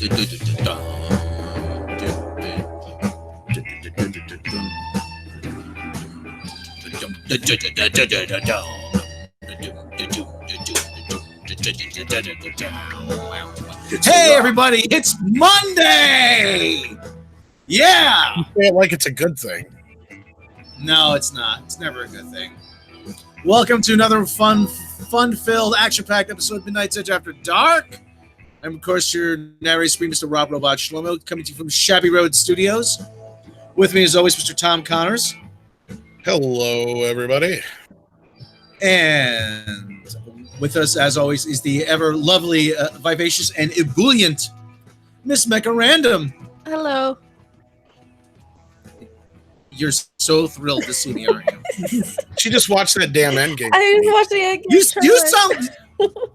Hey, everybody, it's Monday! Yeah! You say it like it's a good thing. No, it's not. It's never a good thing. Welcome to another fun-filled, action-packed episode of Midnight's Edge After Dark. I'm, of course, your narrator, Mr. Rob Robot Shlomo, coming to you from Shabby Road Studios. With me, as always, Mr. Tom Connors. Hello, everybody. And with us, as always, is the ever lovely, vivacious, and ebullient Miss Mecca Random. Hello. You're so thrilled to see me, aren't you? She just watched that damn Endgame. I was watching Endgame.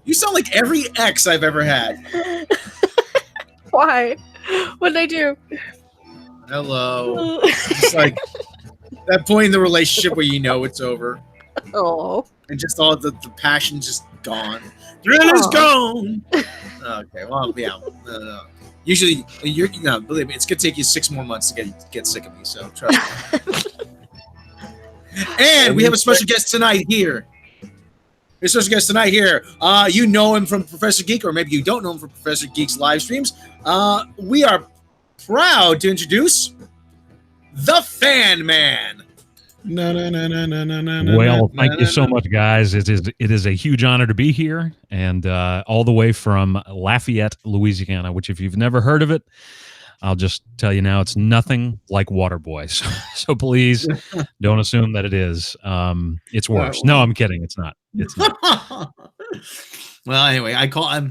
You sound like every ex I've ever had. Why? What did I do? Hello. It's like that point in the relationship where you know it's over. Oh. And just all the passion just gone. Thrill is gone. Okay, well, yeah. No. Usually, believe me, it's gonna take you 6 more months to get sick of me. So trust me. And we have a special guest tonight here. A special guest tonight here. You know him from Professor Geek, or maybe you don't know him from Professor Geek's live streams. We are proud to introduce the Fan Man. Well, thank you so much, guys. It is a huge honor to be here, and all the way from Lafayette, Louisiana, which if you've never heard of it, I'll just tell you now, it's nothing like Waterboy. So please don't assume that it is. It's worse. No, I'm kidding. It's not. It's not. Well, anyway, I call my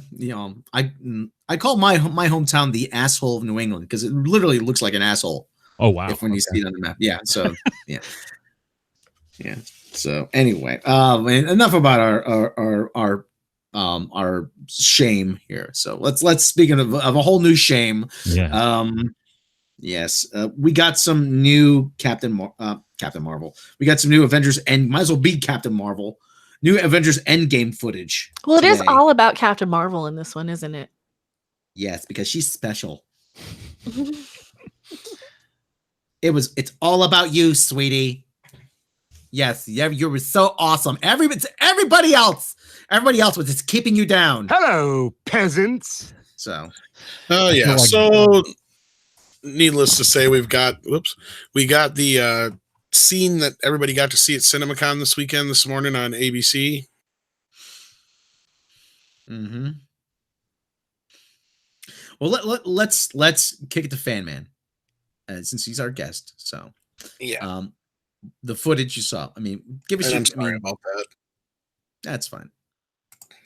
hometown the asshole of New England because it literally looks like an asshole. Oh wow! When you see it on the map, yeah. So yeah. Yeah. So anyway, enough about our shame here. So let's speaking of a whole new shame. Yeah. Yes. We got some new Captain Marvel. We got some new Avengers might as well be Captain Marvel. New Avengers Endgame footage. Well, it is all about Captain Marvel in this one, isn't it? Yes, because she's special. It's all about you, sweetie. Yes, you were so awesome. Everybody else was just keeping you down. Hello, peasants. So, yeah. So, needless to say, we got the scene that everybody got to see at CinemaCon this morning on ABC. Mm-hmm. Well, let's kick it to Fan Man, since he's our guest. So, yeah. The footage you saw. I mean, give us. I'm sorry about that. That's fine.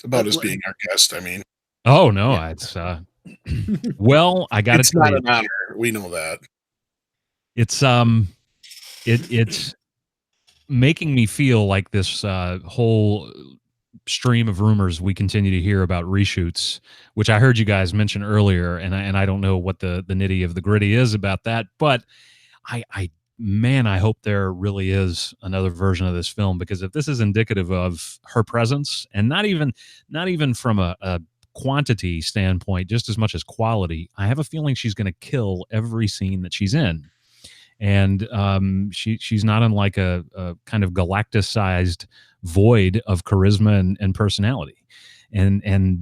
About us being our guest. I mean. Oh no, yeah. It's well, I got to tell you, it's not an honor. We know that. It's it's making me feel like this whole stream of rumors we continue to hear about reshoots, which I heard you guys mention earlier, and I don't know what the nitty of the gritty is about that, but I hope there really is another version of this film, because if this is indicative of her presence, and not even from a quantity standpoint, just as much as quality, I have a feeling she's going to kill every scene that she's in. And she's not unlike a kind of Galactus-sized void of charisma and personality. And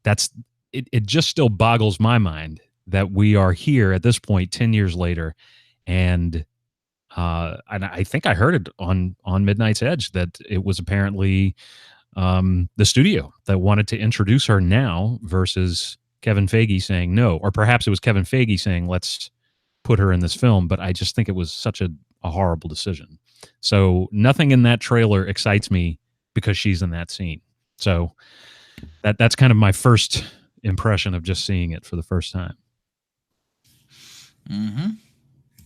that's it. It just still boggles my mind that we are here at this point, 10 years later, and I think I heard it on Midnight's Edge that it was apparently the studio that wanted to introduce her now versus Kevin Feige saying no, or perhaps it was Kevin Feige saying let's put her in this film. But I just think it was such a horrible decision. So nothing in that trailer excites me because she's in that scene. So that's kind of my first impression of just seeing it for the first time. Mm-hmm.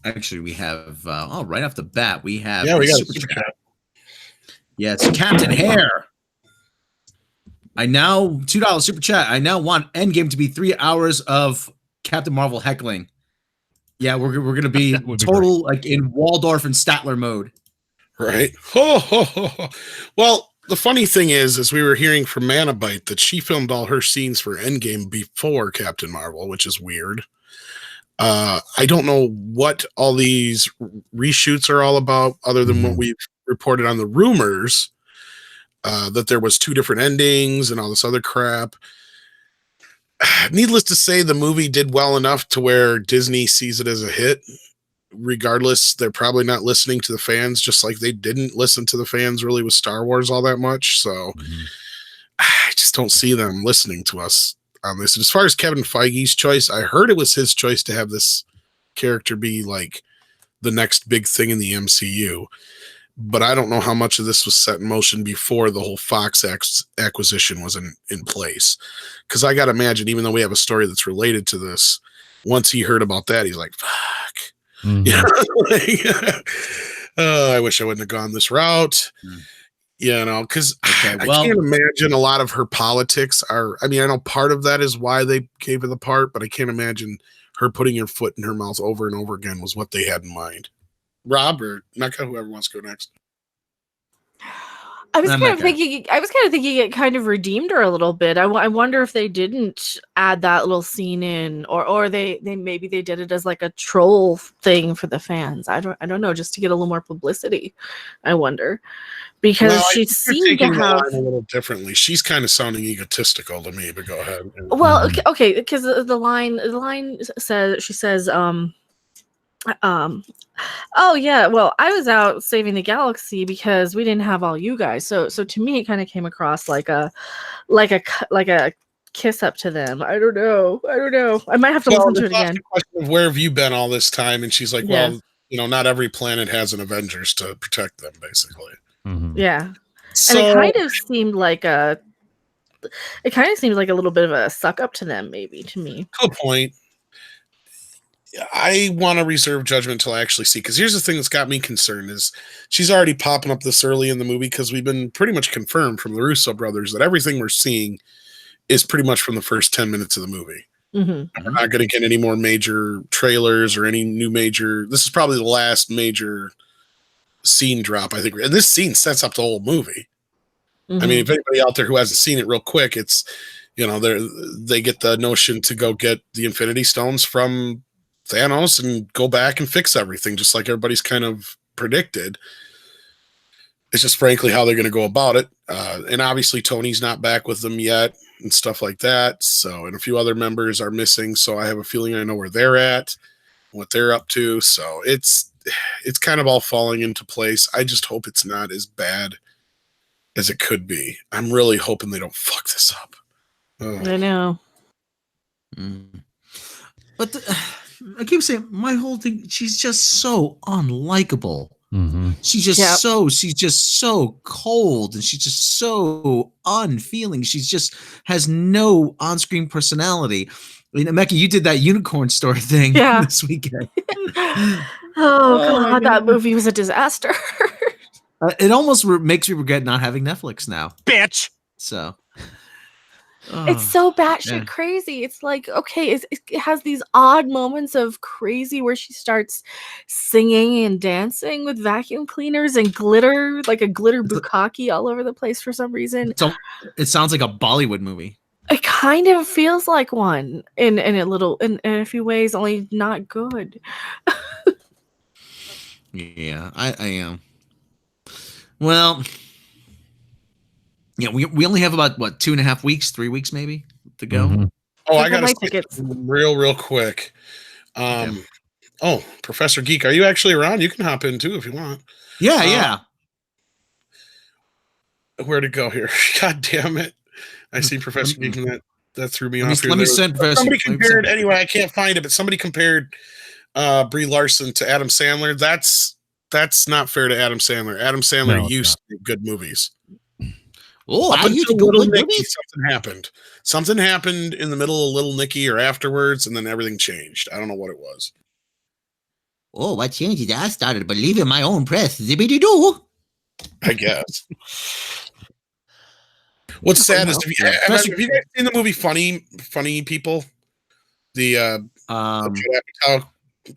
Actually, we have right off the bat, we have we got super chat. Yeah, it's Captain Hair. I now $2 super chat. I now want Endgame to be 3 hours of Captain Marvel heckling. Yeah, we're gonna be total like in Waldorf and Statler mode. Right. Well, The funny thing is we were hearing from Manabite that she filmed all her scenes for Endgame before Captain Marvel, which is weird. I don't know what all these reshoots are all about, other than what we've reported on the rumors, that there was 2 different endings and all this other crap. Needless to say, the movie did well enough to where Disney sees it as a hit. Regardless, they're probably not listening to the fans, just like they didn't listen to the fans really with Star Wars all that much. So I just don't see them listening to us on this. And as far as Kevin Feige's choice, I heard it was his choice to have this character be like the next big thing in the MCU. But I don't know how much of this was set in motion before the whole Fox acquisition was in place. Because I got to imagine, even though we have a story that's related to this, once he heard about that, he's like, fuck. You know, I wish I wouldn't have gone this route. You know, because I can't imagine a lot of her politics are. I mean, I know part of that is why they gave her the part, but I can't imagine her putting her foot in her mouth over and over again was what they had in mind. Rob or Mecca, whoever wants to go next. I was kind of thinking it kind of redeemed her a little bit. I wonder if they didn't add that little scene in, or they maybe they did it as like a troll thing for the fans. I don't know, just to get a little more publicity. I wonder, because she seemed to have a little differently. She's kind of sounding egotistical to me, but go ahead. Well, okay, because the line says, she says, oh yeah, well, I was out saving the galaxy because we didn't have all you guys. So to me, it kind of came across like a kiss up to them. I don't know. I might have to listen to it again. The question of where have you been all this time? And she's like, well, you know, not every planet has an Avengers to protect them, basically. Yeah. So, and it kind of seemed like a little bit of a suck up to them, maybe, to me. Good point. I want to reserve judgment until I actually see, because here's the thing that's got me concerned is she's already popping up this early in the movie, because we've been pretty much confirmed from the Russo brothers that everything we're seeing is pretty much from the first 10 minutes of the movie. We're not going to get any more major trailers or any new major. This is probably the last major scene drop, I think. And this scene sets up the whole movie. I mean, if anybody out there who hasn't seen it real quick, it's, you know, they get the notion to go get the Infinity Stones from Thanos and go back and fix everything, just like everybody's kind of predicted. It's just frankly how they're going to go about it. And obviously Tony's not back with them yet and stuff like that. So, and a few other members are missing. So I have a feeling I know where they're at, what they're up to. So it's kind of all falling into place. I just hope it's not as bad as it could be. I'm really hoping they don't fuck this up. I know. But I keep saying, my whole thing, she's just so unlikable. She's just so cold, and she's just so unfeeling. She's just has no on-screen personality. I mean, Mecca, you did that unicorn store thing this weekend. God, that movie was a disaster. It almost makes me regret not having Netflix now. Bitch! So... it's so batshit crazy. It's like, okay, it has these odd moments of crazy where she starts singing and dancing with vacuum cleaners and glitter, like a glitter bukkake all over the place for some reason. So it sounds like a Bollywood movie. It kind of feels like one in a few ways, only not good. Yeah, I am. Well, yeah, we only have about 2.5 weeks, 3 weeks maybe to go. Oh, I got tickets real quick. Oh, Professor Geek, are you actually around? You can hop in too if you want. Yeah. Where'd it go here? God damn it! I see Professor Geek, and that threw me off. Let me send Professor. Somebody compared anyway. I can't find it, but somebody compared Brie Larson to Adam Sandler. That's not fair to Adam Sandler. Adam Sandler used to do good movies. Oh, up until Little Nicky, something happened. Something happened in the middle of Little Nicky or afterwards, and then everything changed. I don't know what it was. Oh, what changed? I started believing my own press. Zippity-doo. I guess. What's sad is, have you guys seen the movie Funny People? The Judd Apatow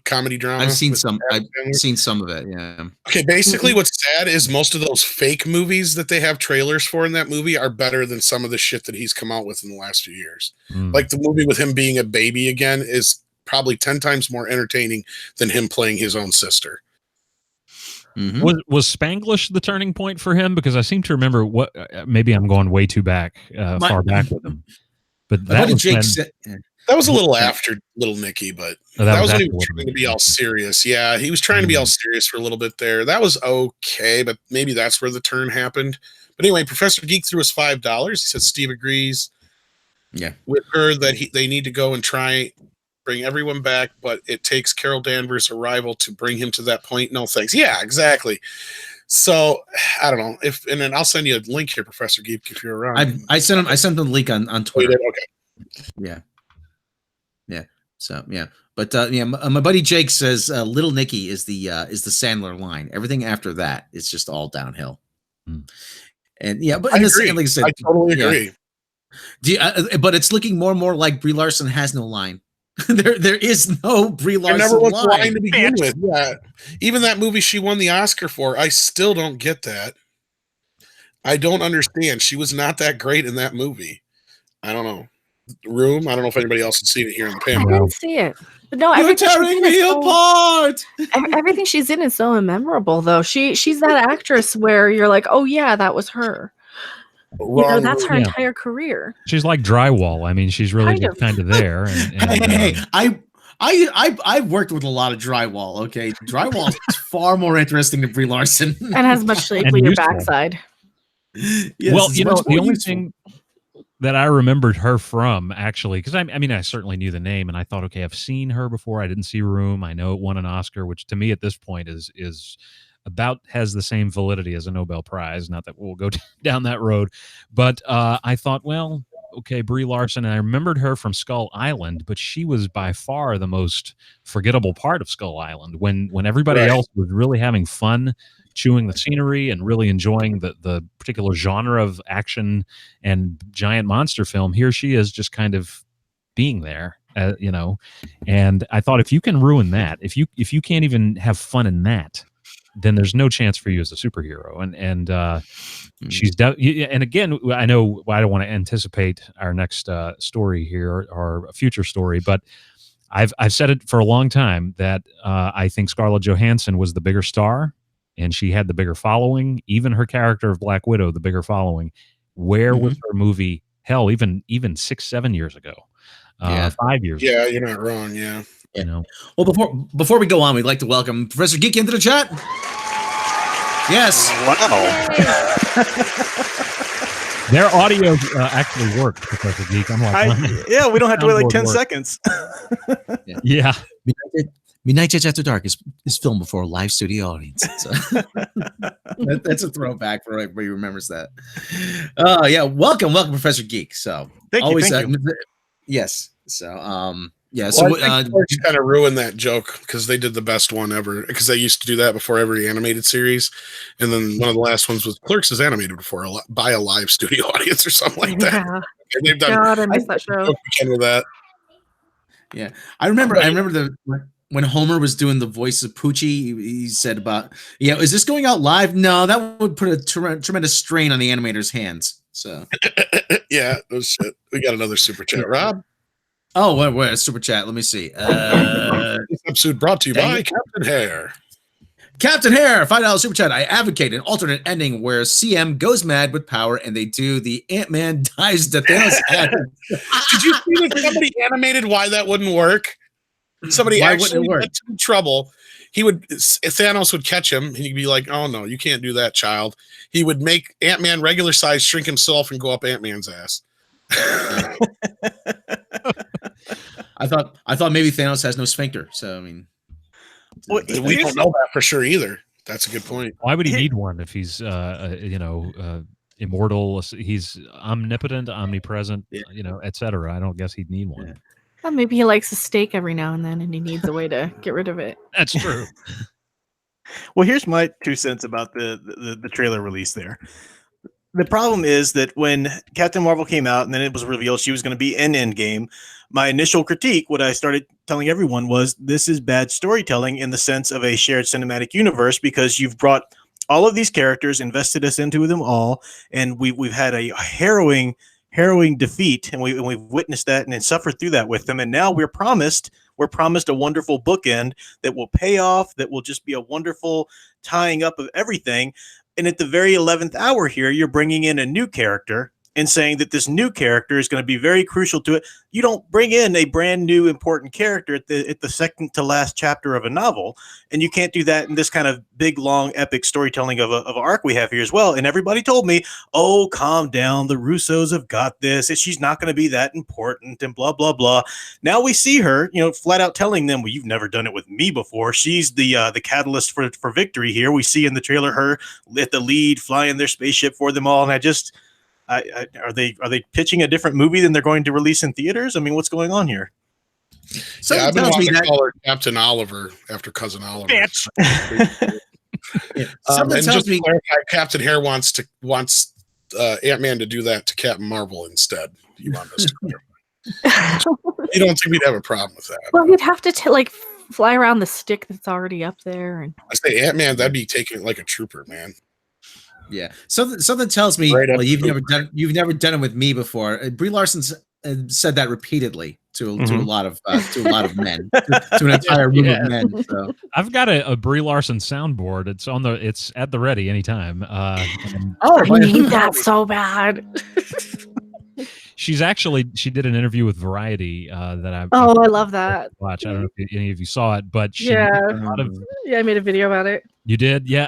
comedy drama. I've seen with some. I've Adam Sandler. seen some of it. Yeah. Okay, basically what's sad is most of those fake movies that they have trailers for in that movie are better than some of the shit that he's come out with in the last few years. Like the movie with him being a baby again is probably 10 times more entertaining than him playing his own sister. Mm-hmm. Was Spanglish the turning point for him? Because I seem to remember maybe I'm going way too far back with him. But that was that was a little after Little Nicky, but that was when he was trying to be all serious. Yeah, he was trying to be all serious for a little bit there. That was okay, but maybe that's where the turn happened. But anyway, Professor Geek threw us $5. He said Steve agrees with her that they need to go and try bring everyone back, but it takes Carol Danvers' arrival to bring him to that point. No thanks. Yeah, exactly. So I don't know and then I'll send you a link here, Professor Geek, if you're around. I sent him the link on Twitter. Okay. Yeah. So yeah, but my buddy Jake says Little Nicky is the Sandler line. Everything after that is just all downhill. And yeah, but I agree. Like I said, I totally agree. But it's looking more and more like Brie Larson has no line. there is no Brie Larson never was line. line to begin with. Yeah, even that movie she won the Oscar for, I still don't get that. I don't understand. She was not that great in that movie. I don't know. Room. I don't know if anybody else has seen it here on the panel. I didn't see it. But no, you're tearing me apart. Everything she's in is so memorable, though. She's that actress where you're like, oh yeah, that was her. That's her entire career. She's like drywall. I mean, she's really just kind of there. Hey, I've worked with a lot of drywall. Okay, drywall is far more interesting than Brie Larson and has much shape with your backside. Yes, well, the only thing that I remembered her from, actually, because I mean, I certainly knew the name, and I thought, okay, I've seen her before. I didn't see Room. I know it won an Oscar, which to me at this point is about has the same validity as a Nobel Prize. Not that we'll go down that road, but I thought, well, okay, Brie Larson, and I remembered her from Skull Island, but she was by far the most forgettable part of Skull Island when everybody else was really having fun chewing the scenery and really enjoying the particular genre of action and giant monster film. Here she is just kind of being there, and I thought if you can ruin that, if you can't even have fun in that, then there's no chance for you as a superhero. And she's and again, I know I don't want to anticipate our next story here or a future story, but I've said it for a long time that I think Scarlett Johansson was the bigger star and she had the bigger following. Even her character of Black Widow, the bigger following. Where was her movie? Hell, even 6-7 years ago, 5 years. Yeah, ago. you're not wrong. Yeah. Well, before we go on, we'd like to welcome Professor Geek into the chat. Yes. Wow. Their audio actually worked, Professor Geek. I'm like, yeah, we don't have to wait like 10 seconds. Yeah. Midnight Jets After Dark is filmed before a live studio audience. So. That's a throwback for everybody who remembers that. Yeah, welcome, Professor Geek. So thank you. Yes. So yeah, so Clerks kind of ruined that joke because they did the best one ever, because they used to do that before every animated series, and then one of the last ones was Clerks is animated before by a live studio audience or something like that. Yeah. And they've done. God, I missed that show. With that. Yeah, I remember when Homer was doing the voice of Poochie, he said about, is this going out live? No, that would put a tremendous strain on the animator's hands. So yeah, shit. We got another super chat, Rob. Oh, wait, super chat. Let me see. This episode brought to you by Captain Hare. Captain Hare, $5 super chat. I advocate an alternate ending where CM goes mad with power and they do the Ant-Man dies to Thanos. Did you see if somebody animated why that wouldn't work? Somebody actually got in trouble. Thanos would catch him and he'd be like, "Oh no, you can't do that, child." He would make Ant-Man regular size, shrink himself, and go up Ant-Man's ass. I thought maybe Thanos has no sphincter. So I mean, we don't know that for sure either. That's a good point. Why would he need one if he's immortal? He's omnipotent, omnipresent, etc. I don't guess he'd need one. Yeah. Well, maybe he likes a steak every now and then, and he needs a way to get rid of it. That's true. Well, here's my 2 cents about the trailer release there. The problem is that when Captain Marvel came out and then it was revealed she was going to be in Endgame, my initial critique, what I started telling everyone was, this is bad storytelling in the sense of a shared cinematic universe, because you've brought all of these characters, invested us into them all, and we've had a harrowing defeat, and we've witnessed that and then suffered through that with them, and now we're promised a wonderful bookend that will pay off, that will just be a wonderful tying up of everything. And at the very 11th hour here, you're bringing in a new character and saying that this new character is going to be very crucial to it. You don't bring in a brand new important character at the second to last chapter of a novel, and you can't do that in this kind of big, long, epic storytelling of an arc we have here as well. And everybody told me, oh, calm down, the Russos have got this. She's not going to be that important and blah, blah, blah. Now we see her, flat out telling them, well, you've never done it with me before. She's the catalyst for victory here. We see in the trailer her at the lead, flying their spaceship for them all, and are they pitching a different movie than they're going to release in theaters? I mean, what's going on here? I've been wanting to call her Captain Oliver after Cousin Oliver. Bitch. And just to clarify, Captain Hare wants Ant-Man to do that to Captain Marvel instead. You want us to clarify? You don't think we'd have a problem with that? Well, you'd have to fly around the stick that's already up there, and I say Ant-Man, that'd be taking it like a trooper, man. Yeah, something tells me. Well, you've never done it with me before. Brie Larson said that repeatedly to a lot of men, to an entire room of men. So I've got a Brie Larson soundboard. It's at the ready anytime. I need that so bad. She did an interview with Variety that I love that. Watch. I don't know if any of you saw it, but I made a video about it. You did, yeah.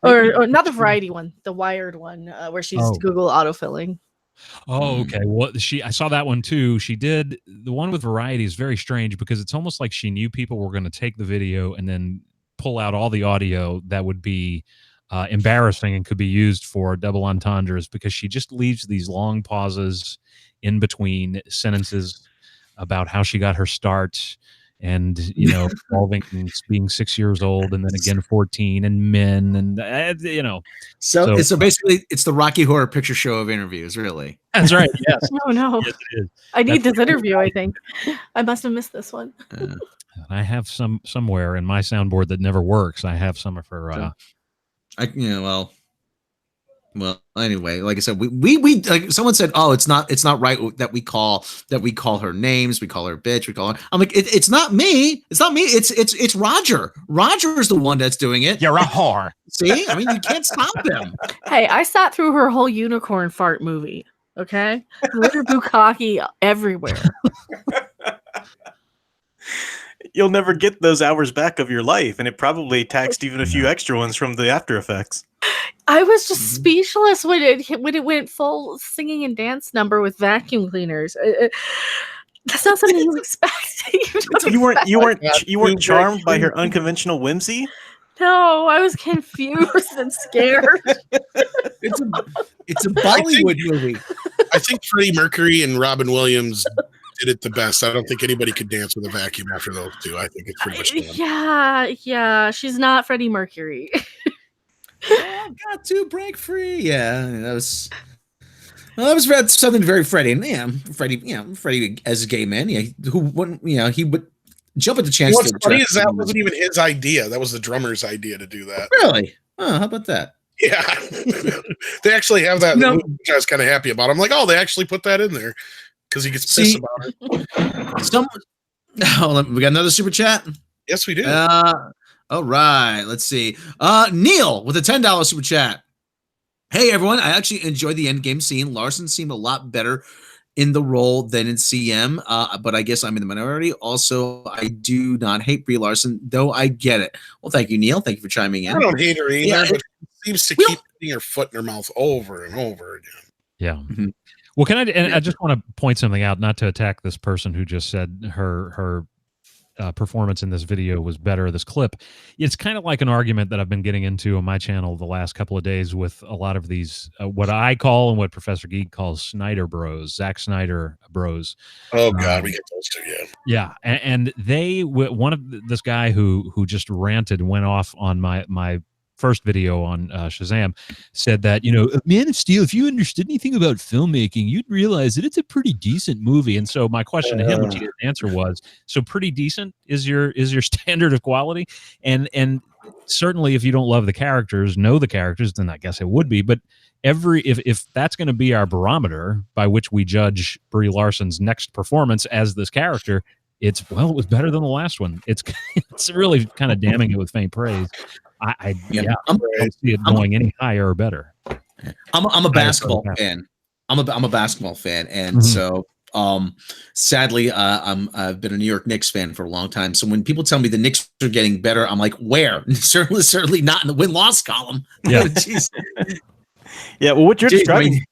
Or not the Variety one, the Wired one, where she's Google autofilling. Oh, okay. Well, I saw that one too. She did the one with Variety is very strange because it's almost like she knew people were going to take the video and then pull out all the audio that would be embarrassing and could be used for double entendres, because she just leaves these long pauses in between sentences about how she got her start and involving being 6 years old and then again 14 and men and so basically it's the Rocky Horror Picture Show of interviews, really. That's right. Yes. No. Yes, it is. I need this interview. I think I must have missed this one. I have somewhere in my soundboard that never works. I have some of her well, anyway, like I said, we like someone said, oh, it's not right that we call her names, we call her bitch, we call her. I'm like, it's not me. It's Roger. Roger's the one that's doing it. You're a whore. See, I mean, you can't stop him. Hey, I sat through her whole unicorn fart movie. Okay, glitter bukkake everywhere. You'll never get those hours back of your life, and it probably taxed even a few extra ones from the After Effects. I was just speechless when it went full singing and dance number with vacuum cleaners. That's not something you expect. You weren't charmed by her unconventional whimsy? No, I was confused and scared. It's a Bollywood movie. I think Freddie Mercury and Robin Williams did it the best. I don't think anybody could dance with a vacuum after those two. I think it's pretty much done. Yeah. She's not Freddie Mercury. Got to break free. Yeah, that was something very Freddie. And Freddie as a gay man, who wouldn't, he would jump at the chance. What's funny is that wasn't even his idea. That was the drummer's idea to do that. Really? Oh, how about that? Yeah, they actually have that. Which I was kind of happy about. I'm like, oh, they actually put that in there because he gets pissed about it. We got another super chat. Yes, we do. All right, let's see. Neil with a $10 super chat. Hey everyone, I actually enjoyed the Endgame scene. Larson seemed a lot better in the role than in CM, but I guess I'm in the minority. Also, I do not hate Brie Larson, though I get it. Well, thank you, Neil. Thank you for chiming in. I don't hate her either, but she seems to keep putting her foot in her mouth over and over again. Yeah. Mm-hmm. Well, I just want to point something out, not to attack this person who just said her performance in this video was better, this clip. It's kind of like an argument that I've been getting into on my channel the last couple of days with a lot of these, what I call and what Professor Geek calls Snyder bros, Zack Snyder bros. Oh God, we get those two, yeah. Yeah, and they, this guy who just ranted and went off on my first video on Shazam, said that, you know, Man of Steel, if you understood anything about filmmaking, you'd realize that it's a pretty decent movie. And so my question to him, which he didn't answer, was, so pretty decent is your standard of quality? And certainly if you don't love the characters, know the characters, then I guess it would be. But if that's going to be our barometer by which we judge Brie Larson's next performance as this character, it was better than the last one. It's really kind of damning it with faint praise. I don't see it going any higher or better. I'm a basketball fan. I'm a basketball fan, and so sadly, I've been a New York Knicks fan for a long time. So when people tell me the Knicks are getting better, I'm like, where? Certainly not in the win-loss column. Yeah. Yeah. Well, what you're describing.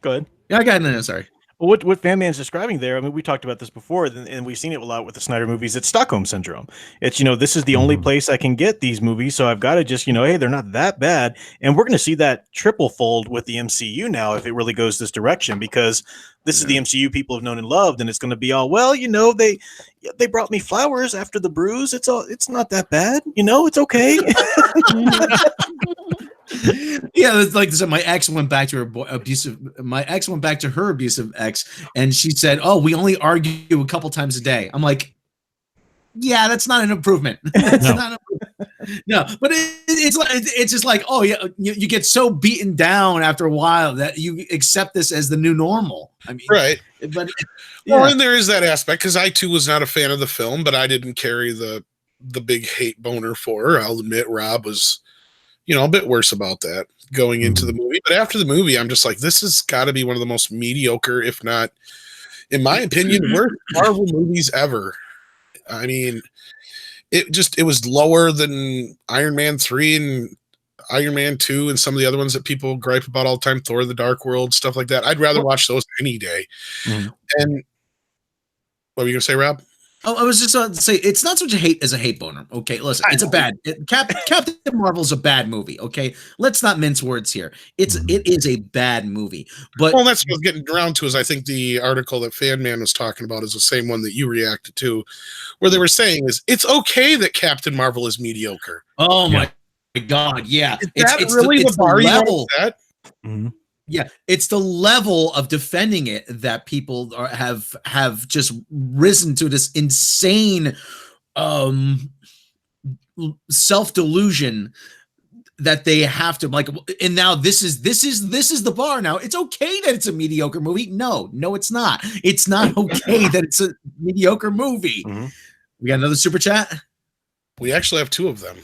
Go ahead. Yeah, I got no, sorry. Well, what Fan Man's describing there, I mean, we talked about this before, and we've seen it a lot with the Snyder movies. It's Stockholm Syndrome. It's, you know, this is the only place I can get these movies, so I've got to just, you know, hey, they're not that bad. And we're going to see that triple fold with the MCU now if it really goes this direction, because this is the MCU people have known and loved, and it's going to be all, well, you know, they brought me flowers after the bruise. It's not that bad. You know, it's okay. Yeah, it's like my ex went back to her abusive ex, and she said, "Oh, we only argue a couple times a day." I'm like, "Yeah, that's not an improvement." No, but it's just like, oh yeah, you get so beaten down after a while that you accept this as the new normal. I mean, right? But well, and there is that aspect, because I too was not a fan of the film, but I didn't carry the big hate boner for her. I'll admit, Rob was, you know, a bit worse about that going into the movie. But after the movie, I'm just like, this has got to be one of the most mediocre, if not, in my opinion, worst Marvel movies ever. I mean, it was lower than Iron Man 3 and Iron Man 2 and some of the other ones that people gripe about all the time, Thor: The Dark World, stuff like that. I'd rather watch those any day. And what were you going to say, Rob? Oh, I was just going to say, it's not such a hate as a hate boner. Okay, listen, it's a bad Captain Marvel's a bad movie. Okay, let's not mince words here. It is a bad movie. But well, that's what I was getting around to. Is I think the article that Fan Man was talking about is the same one that you reacted to, where they were saying is it's okay that Captain Marvel is mediocre. Oh my God, yeah, it's really the bar level. Yeah, it's the level of defending it that people have just risen to this insane self-delusion that they have to, like, and now this is the bar. Now it's okay that it's a mediocre movie. No, it's not. It's not okay that it's a mediocre movie. We got another super chat. We actually have two of them.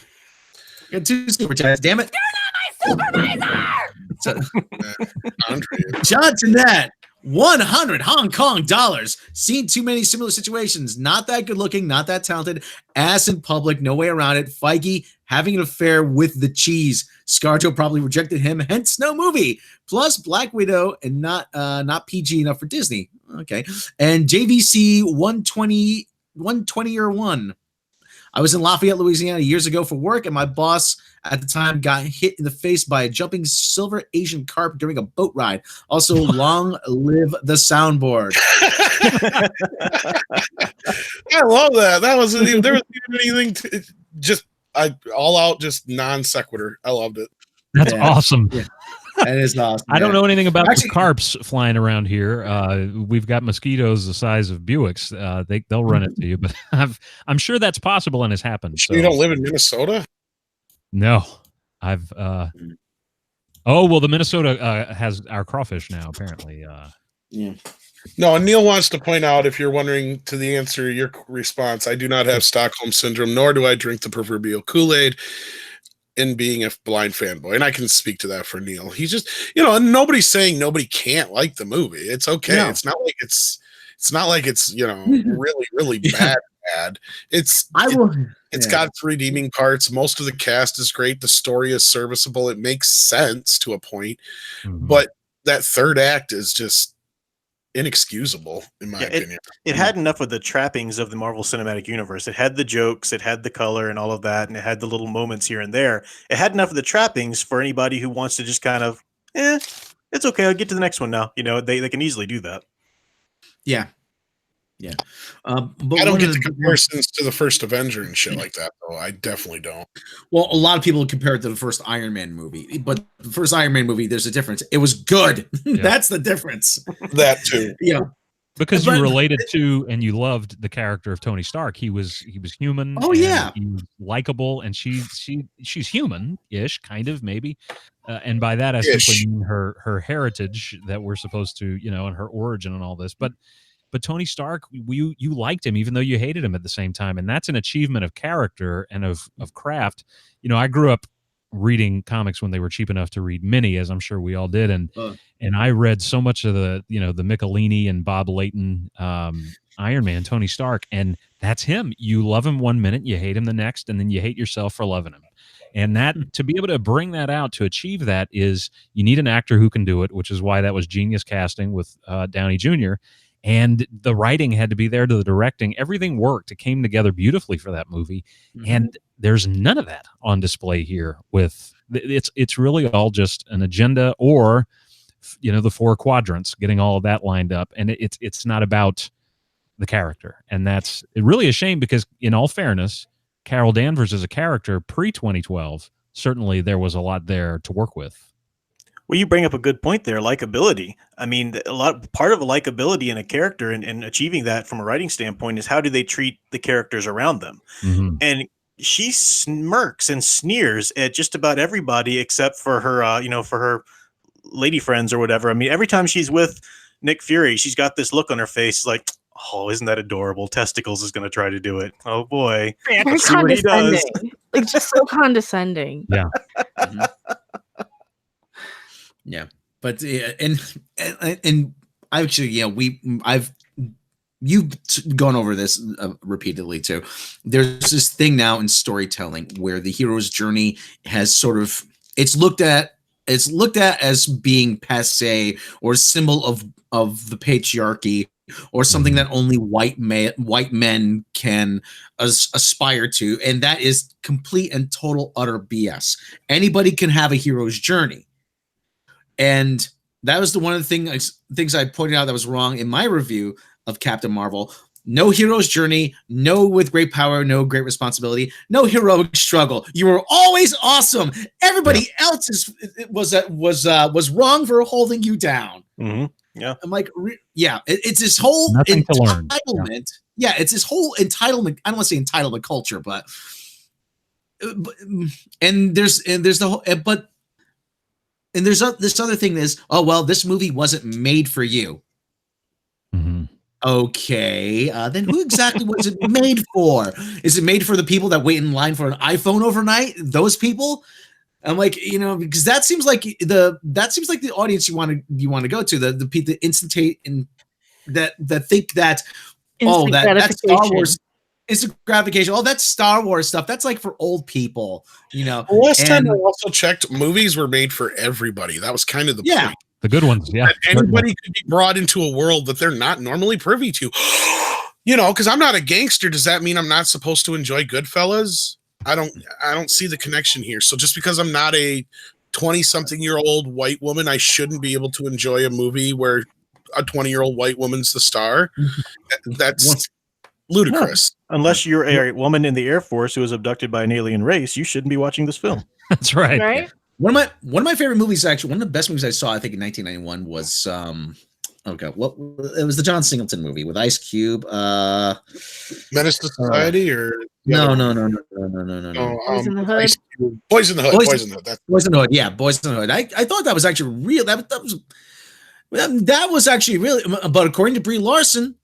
We got two super chats. Damn it! You're not my supervisor. John Jeanette, 100 Hong Kong dollars. Seen too many similar situations. Not that good looking, not that talented. Ass in public, no way around it. Feige having an affair with the cheese. ScarJo probably rejected him, hence no movie. Plus Black Widow and not PG enough for Disney. Okay. And JVC 120 I was in Lafayette, Louisiana years ago for work, and my boss at the time got hit in the face by a jumping silver Asian carp during a boat ride. Also, long live the soundboard. I love that. There wasn't even anything just all out, just non sequitur. I loved it. That's awesome. Yeah. That is awesome. I don't know anything about the carps flying around here. We've got mosquitoes the size of Buicks. They'll run into you, but I'm sure that's possible and has happened. So. You don't live in Minnesota? No, I've. Oh well, the Minnesota has our crawfish now. Apparently. Yeah. No, and Neil wants to point out, if you're wondering to the answer to your response, I do not have Stockholm Syndrome, nor do I drink the proverbial Kool-Aid. In being a blind fanboy, and I can speak to that for Neil. He's just, you know, and nobody's saying nobody can't like the movie. It's okay. No. It's not like it's you know, really bad. It's got its redeeming parts. Most of the cast is great. The story is serviceable. It makes sense to a point, but that third act is just inexcusable in my opinion. It had enough of the trappings of the Marvel Cinematic Universe. It had the jokes, it had the color and all of that, and it had the little moments here and there. It had enough of the trappings for anybody who wants to just kind of, it's okay, I'll get to the next one now. You know, they can easily do that. Yeah. Yeah. But I don't get the comparisons to the first Avenger and shit like that, though. I definitely don't. Well, a lot of people compare it to the first Iron Man movie, but the first Iron Man movie, there's a difference. It was good. Yeah. That's the difference. That too. Yeah. Because you related to and you loved the character of Tony Stark. He was human. Oh yeah, he was likable, and she's human-ish, kind of, maybe. And by that I simply mean her heritage that we're supposed to, and her origin and all this. But Tony Stark, you liked him even though you hated him at the same time, and that's an achievement of character and of craft. I grew up reading comics when they were cheap enough to read mini, as I'm sure we all did, and I read so much of the the Michelini and Bob Layton Iron Man, Tony Stark, and that's him. You love him one minute, you hate him the next, and then you hate yourself for loving him. And that, to be able to bring that out, to achieve that, is you need an actor who can do it, which is why that was genius casting with Downey Jr. And the writing had to be there, to the directing. Everything worked. It came together beautifully for that movie. And there's none of that on display here. With it's really all just an agenda, or the 4 quadrants, getting all of that lined up. And it's not about the character. And that's really a shame, because in all fairness, Carol Danvers as a character pre-2012, certainly there was a lot there to work with. Well, you bring up a good point there, likability. I mean, part of a likability in a character and achieving that from a writing standpoint is how do they treat the characters around them. And she smirks and sneers at just about everybody except for her, for her lady friends or whatever. I mean, every time she's with Nick Fury, she's got this look on her face like, oh, isn't that adorable? Testicles is going to try to do it. Oh boy. Very condescending. Like, just so condescending. Yeah. Yeah, but and actually, you've gone over this repeatedly too. There's this thing now in storytelling where the hero's journey has sort of it's looked at as being passé, or a symbol of the patriarchy, or something that only white men can aspire to, and that is complete and total utter BS. Anybody can have a hero's journey. And that was one of the things I pointed out that was wrong in my review of Captain Marvel. No hero's journey, no with great power, no great responsibility, no heroic struggle. You were always awesome. Everybody else was wrong for holding you down. Yeah, I'm like, it's this whole entitlement. Yeah, it's this whole entitlement. I don't want to say entitlement culture, but there's this other thing is, oh, well, this movie wasn't made for you. Okay, then who exactly was it made for? Is it made for the people that wait in line for an iPhone overnight? Those people? I'm like, because that seems like the audience you want to go to, the instant and that think that that's Star Wars. Instant gratification. Oh, that's Star Wars stuff. That's like for old people, Last time I also checked, movies were made for everybody. That was kind of the point. The good ones, yeah. That anybody could be brought into a world that they're not normally privy to. Because I'm not a gangster. Does that mean I'm not supposed to enjoy Goodfellas? I don't see the connection here. So just because I'm not a 20-something-year-old white woman, I shouldn't be able to enjoy a movie where a 20-year-old white woman's the star. That's ludicrous. No, unless you're a woman in the Air Force who was abducted by an alien race, you shouldn't be watching this film. That's right. Right? One of my favorite movies, actually, one of the best movies I saw, I think, in 1991 was it was the John Singleton movie with Ice Cube. Menace to Society, or no. Boys in the Hood. Boys in the Hood. Boys in the Hood. Boys in the Hood. Yeah, Boys in the Hood. I thought that was actually real. That was actually really. But according to Brie Larson,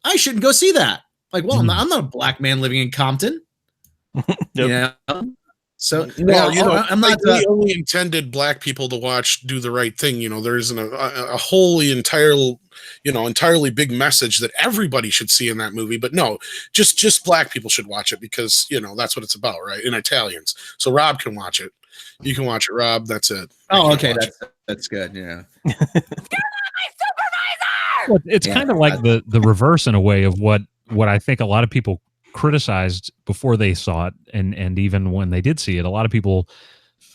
I shouldn't go see that. Like, well, I'm not a black man living in Compton. So I'm not. We only intended black people to watch Do the Right Thing. There isn't a wholly entirely big message that everybody should see in that movie. But no, just black people should watch it because that's what it's about, right? In Italians, so Rob can watch it. You can watch it, Rob. That's it. Oh, okay, that's good. Yeah. Well, it's kind of like the reverse in a way of what I think a lot of people criticized before they saw it, and even when they did see it, a lot of people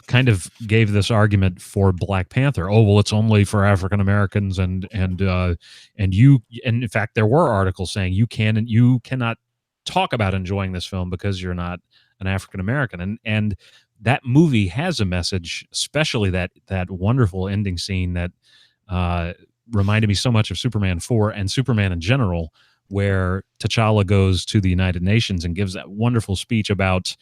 kind of gave this argument for Black Panther. Oh, well, it's only for African Americans, and in fact, there were articles saying you cannot talk about enjoying this film because you're not an African American, and that movie has a message, especially that wonderful ending scene that reminded me so much of Superman 4 and Superman in general, where T'Challa goes to the United Nations and gives that wonderful speech about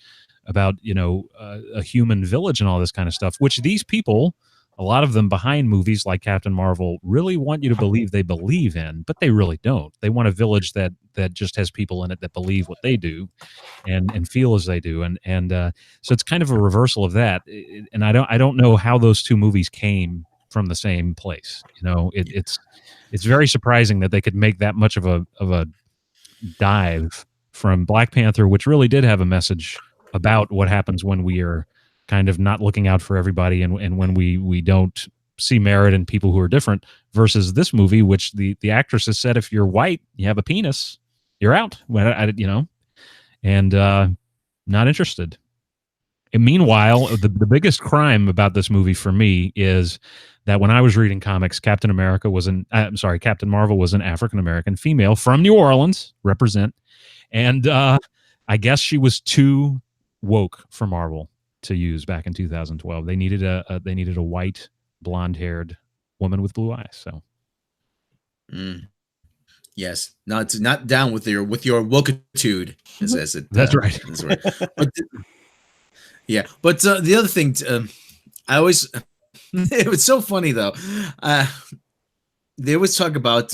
a human village and all this kind of stuff, which these people, a lot of them behind movies like Captain Marvel, really want you to believe they believe in, but they really don't. They want a village that just has people in it that believe what they do and feel as they do, and so it's kind of a reversal of that. And I don't know how those two movies came from the same place. It's very surprising that they could make that much of a dive from Black Panther, which really did have a message about what happens when we are kind of not looking out for everybody and when we don't see merit in people who are different, versus this movie, which the actress has said, if you're white, you have a penis, you're out. And not interested. And meanwhile, the biggest crime about this movie for me is that when I was reading comics, Captain Marvel was an African American female from New Orleans, represent, and I guess she was too woke for Marvel to use back in 2012. They needed a white, blonde-haired woman with blue eyes. So, yes, not down with your wokitude, as it. That's right. But the other thing, I always. It was so funny though. They always talk about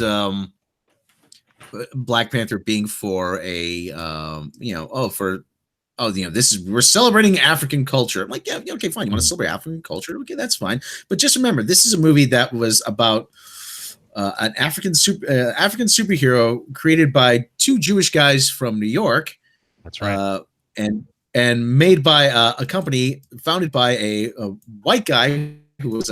Black Panther being for we're celebrating African culture. I'm like, yeah, okay, fine. You want to celebrate African culture? Okay, that's fine. But just remember, this is a movie that was about an African superhero created by two Jewish guys from New York. That's right. And made by a company founded by a white guy who was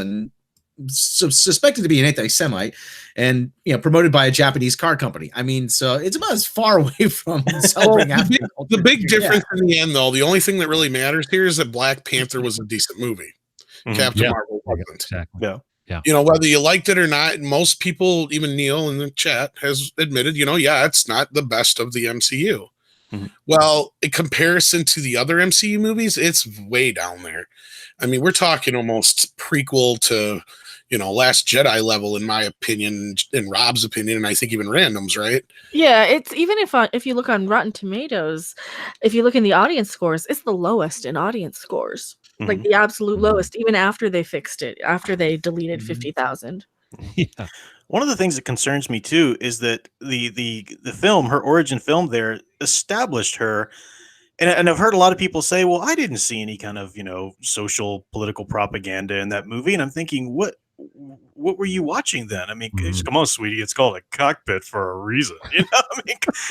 suspected to be an anti-Semite, and promoted by a Japanese car company. I mean, so it's about as far away from celebrating African culture. The big difference in the end, though, the only thing that really matters here is that Black Panther was a decent movie. Captain Marvel wasn't. Exactly. Yeah. Whether you liked it or not, most people, even Neil in the chat, has admitted, it's not the best of the MCU. Well, in comparison to the other MCU movies, it's way down there. I mean, we're talking almost prequel to, Last Jedi level, in my opinion, in Rob's opinion, and I think even Random's, right? Yeah, it's even if you look on Rotten Tomatoes, if you look in the audience scores, it's the lowest in audience scores, like the absolute lowest, even after they fixed it, after they deleted 50,000. Yeah. One of the things that concerns me too is that the film, her origin film, there established her, and I've heard a lot of people say, "Well, I didn't see any kind of social political propaganda in that movie," and I'm thinking, what were you watching then? I mean, come on, sweetie, it's called a cockpit for a reason.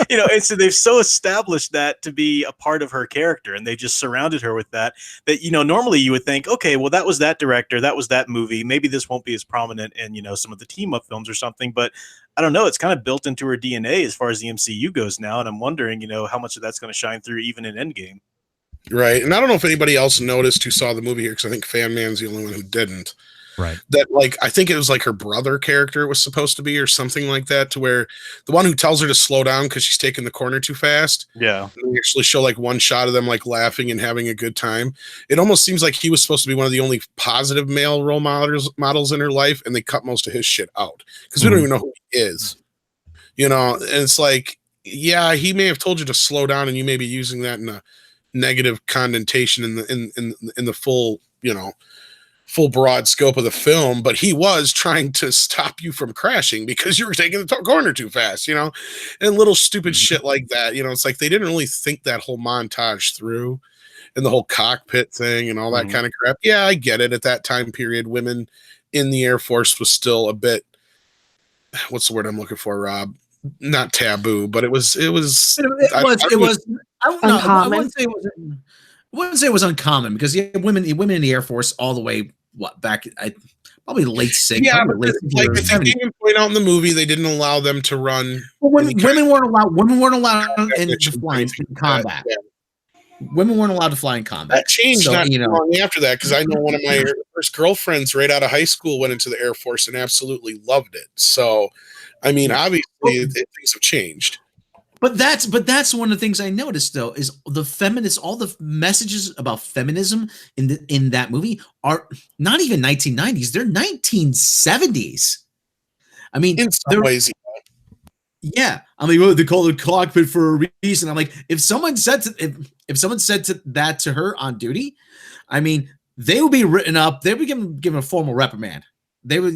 And so they've so established that to be a part of her character, and they just surrounded her with that normally you would think, okay, well, that was that director, that was that movie, maybe this won't be as prominent in some of the team up films or something, but I don't know, it's kind of built into her DNA as far as the MCU goes now, and I'm wondering how much of that's going to shine through even in Endgame. Right. And I don't know if anybody else noticed who saw the movie here, because I think Fan Man's the only one who didn't. Right. That, I think it was her brother character was supposed to be, or something like that, to where the one who tells her to slow down because she's taking the corner too fast. Yeah. And they actually show one shot of them laughing and having a good time. It almost seems like he was supposed to be one of the only positive male role models in her life, and they cut most of his shit out because we don't even know who he is. And it's he may have told you to slow down, and you may be using that in a negative connotation in the full, full broad scope of the film, but he was trying to stop you from crashing because you were taking the corner too fast, and little stupid shit like that. It's they didn't really think that whole montage through, and the whole cockpit thing and all that kind of crap. Yeah, I get it. At that time period, women in the Air Force was still a bit, what's the word I'm looking for, Rob? Not taboo, but it was uncommon. I wouldn't say it was uncommon, because you had women in the Air Force all the way back probably late 60s. Yeah, late 70s. Even point out in the movie they didn't allow them to run. Well, women weren't allowed in flying in combat. women weren't allowed to fly in combat. That changed not too long after that, because I know one of my first girlfriends right out of high school went into the Air Force and absolutely loved it. So, I mean, obviously things have changed. But that's one of the things I noticed though is the feminists, all the messages about feminism in that movie are not even 1990s; they're 1970s. I mean, in some ways. Yeah, I mean, well, they call it cockpit for a reason. I'm like, if someone said that to her on duty, I mean, they would be written up. They would given a formal reprimand. They would,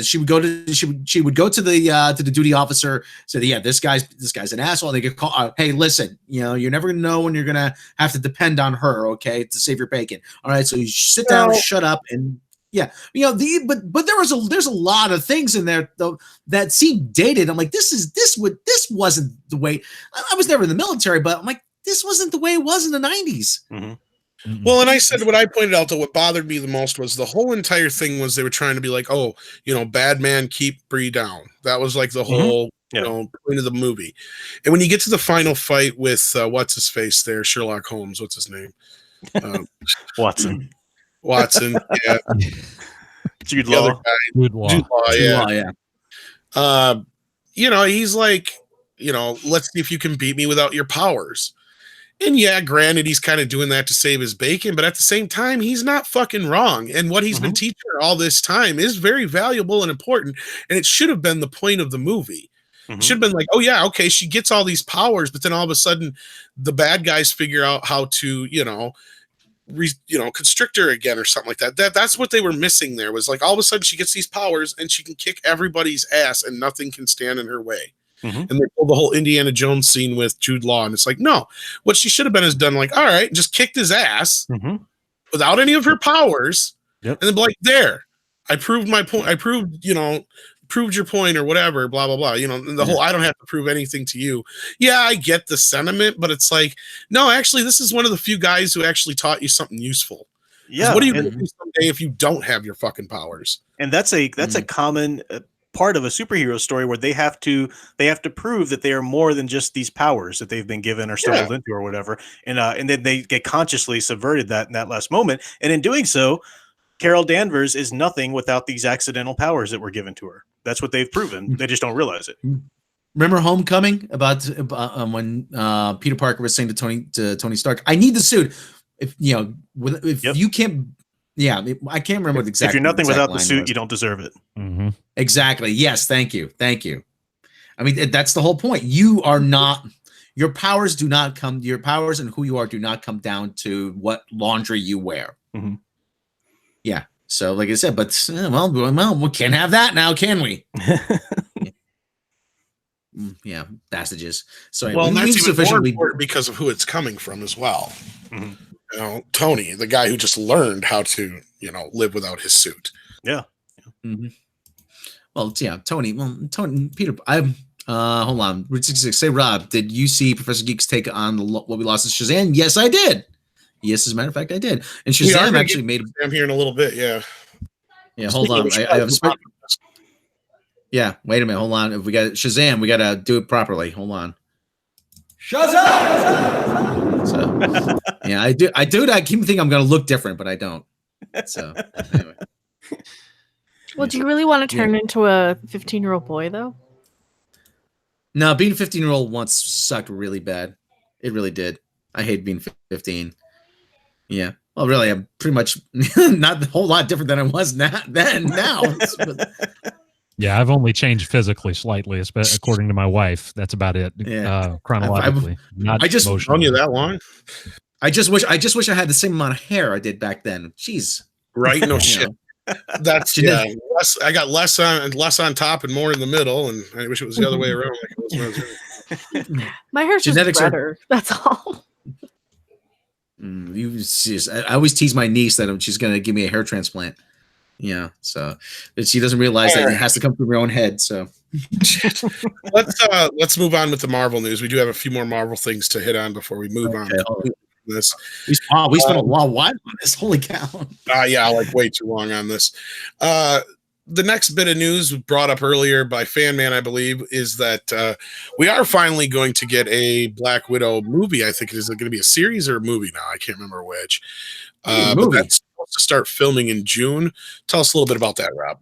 she would go to to the duty officer, say, yeah, this guy's an asshole. And they could call, hey, listen, you're never gonna know when you're gonna have to depend on her, okay, to save your bacon. All right, so you sit down, shut up, and. Yeah, but there's a lot of things in there though that seem dated. I'm like, this wasn't the way. I was never in the military, but I'm like, this wasn't the way it was in the 90s. Mm-hmm. Well, and I said what I pointed out that what bothered me the most was the whole entire thing was they were trying to be like, oh, bad man keep Bree down. That was like the whole point of the movie. And when you get to the final fight with what's his face there, Sherlock Holmes, what's his name, Watson. Yeah. Jude Law. Yeah. He's like, let's see if you can beat me without your powers. And yeah, granted, he's kind of doing that to save his bacon, but at the same time, he's not fucking wrong. And what he's been teaching her all this time is very valuable and important. And it should have been the point of the movie. It should have been like, oh yeah, okay, she gets all these powers, but then all of a sudden the bad guys figure out how to, constrictor again or something like that. That's what they were missing there, was like all of a sudden she gets these powers and she can kick everybody's ass and nothing can stand in her way. And they pulled the whole Indiana Jones scene with Jude Law, and it's like, no, what she should have been is done like, all right, just kicked his ass without any of her powers, and then be like, there, I proved my point. I proved your point or whatever, blah blah blah. The whole I don't have to prove anything to you. Yeah, I get the sentiment, but it's like, no, actually, this is one of the few guys who actually taught you something useful. Yeah, what are you going to do someday if you don't have your fucking powers? And that's a common part of a superhero story where they have to prove that they are more than just these powers that they've been given or stumbled into or whatever, and then they get consciously subverted that in that last moment, and in doing so, Carol Danvers is nothing without these accidental powers that were given to her. That's what they've proven. They just don't realize it. Remember Homecoming about when Peter Parker was saying to Tony Stark, "I need the suit. If you can't, I can't remember the exact. If you're nothing without the suit, you don't deserve it." Exactly. Yes. Thank you. I mean, that's the whole point. You are not. Your powers do not come. Your powers and who you are do not come down to what laundry you wear. Yeah. So, like I said, but well, we can't have that now, can we? Yeah, passages. So, well, that's even more important because of who it's coming from as well. Tony, the guy who just learned how to, live without his suit. Yeah. Well, Tony. Well, Tony, Peter. hold on. Say, Rob, did you see Professor Geek's take on what we lost in Shazam? Yes, I did. Yes, as a matter of fact, I did. And Shazam actually made. I'm here in a little bit. Yeah. Yeah. Hold on. I have. Yeah. Wait a minute. Hold on. If we got Shazam, we got to do it properly. Hold on. Shazam. So, yeah, I do. I keep thinking I'm going to look different, but I don't. So anyway. Well, do you really want to turn into a 15-year-old boy, though? No, being a 15-year-old once sucked really bad. It really did. I hate being 15. Yeah. Well, really, I'm pretty much not a whole lot different than I was now. Yeah, I've only changed physically slightly, according to my wife. That's about it. Chronologically, I just known you that long. I just wish I had the same amount of hair I did back then. Jeez. Right? No shit. That's I got less on top and more in the middle, and I wish it was the other way around. Like it was my hair's just better. That's all. I always tease my niece that she's going to give me a hair transplant. Yeah, so but she doesn't realize that it has to come from her own head. So let's move on with the Marvel news. We do have a few more Marvel things to hit on before we move on. This we spent a while on this. Holy cow! Yeah, like way too long on this. the next bit of news brought up earlier by Fan Man, I believe, is that we are finally going to get a Black Widow movie. I think is it going to be a series or a movie now? I can't remember which. But that's supposed to start filming in June. Tell us a little bit about that, Rob.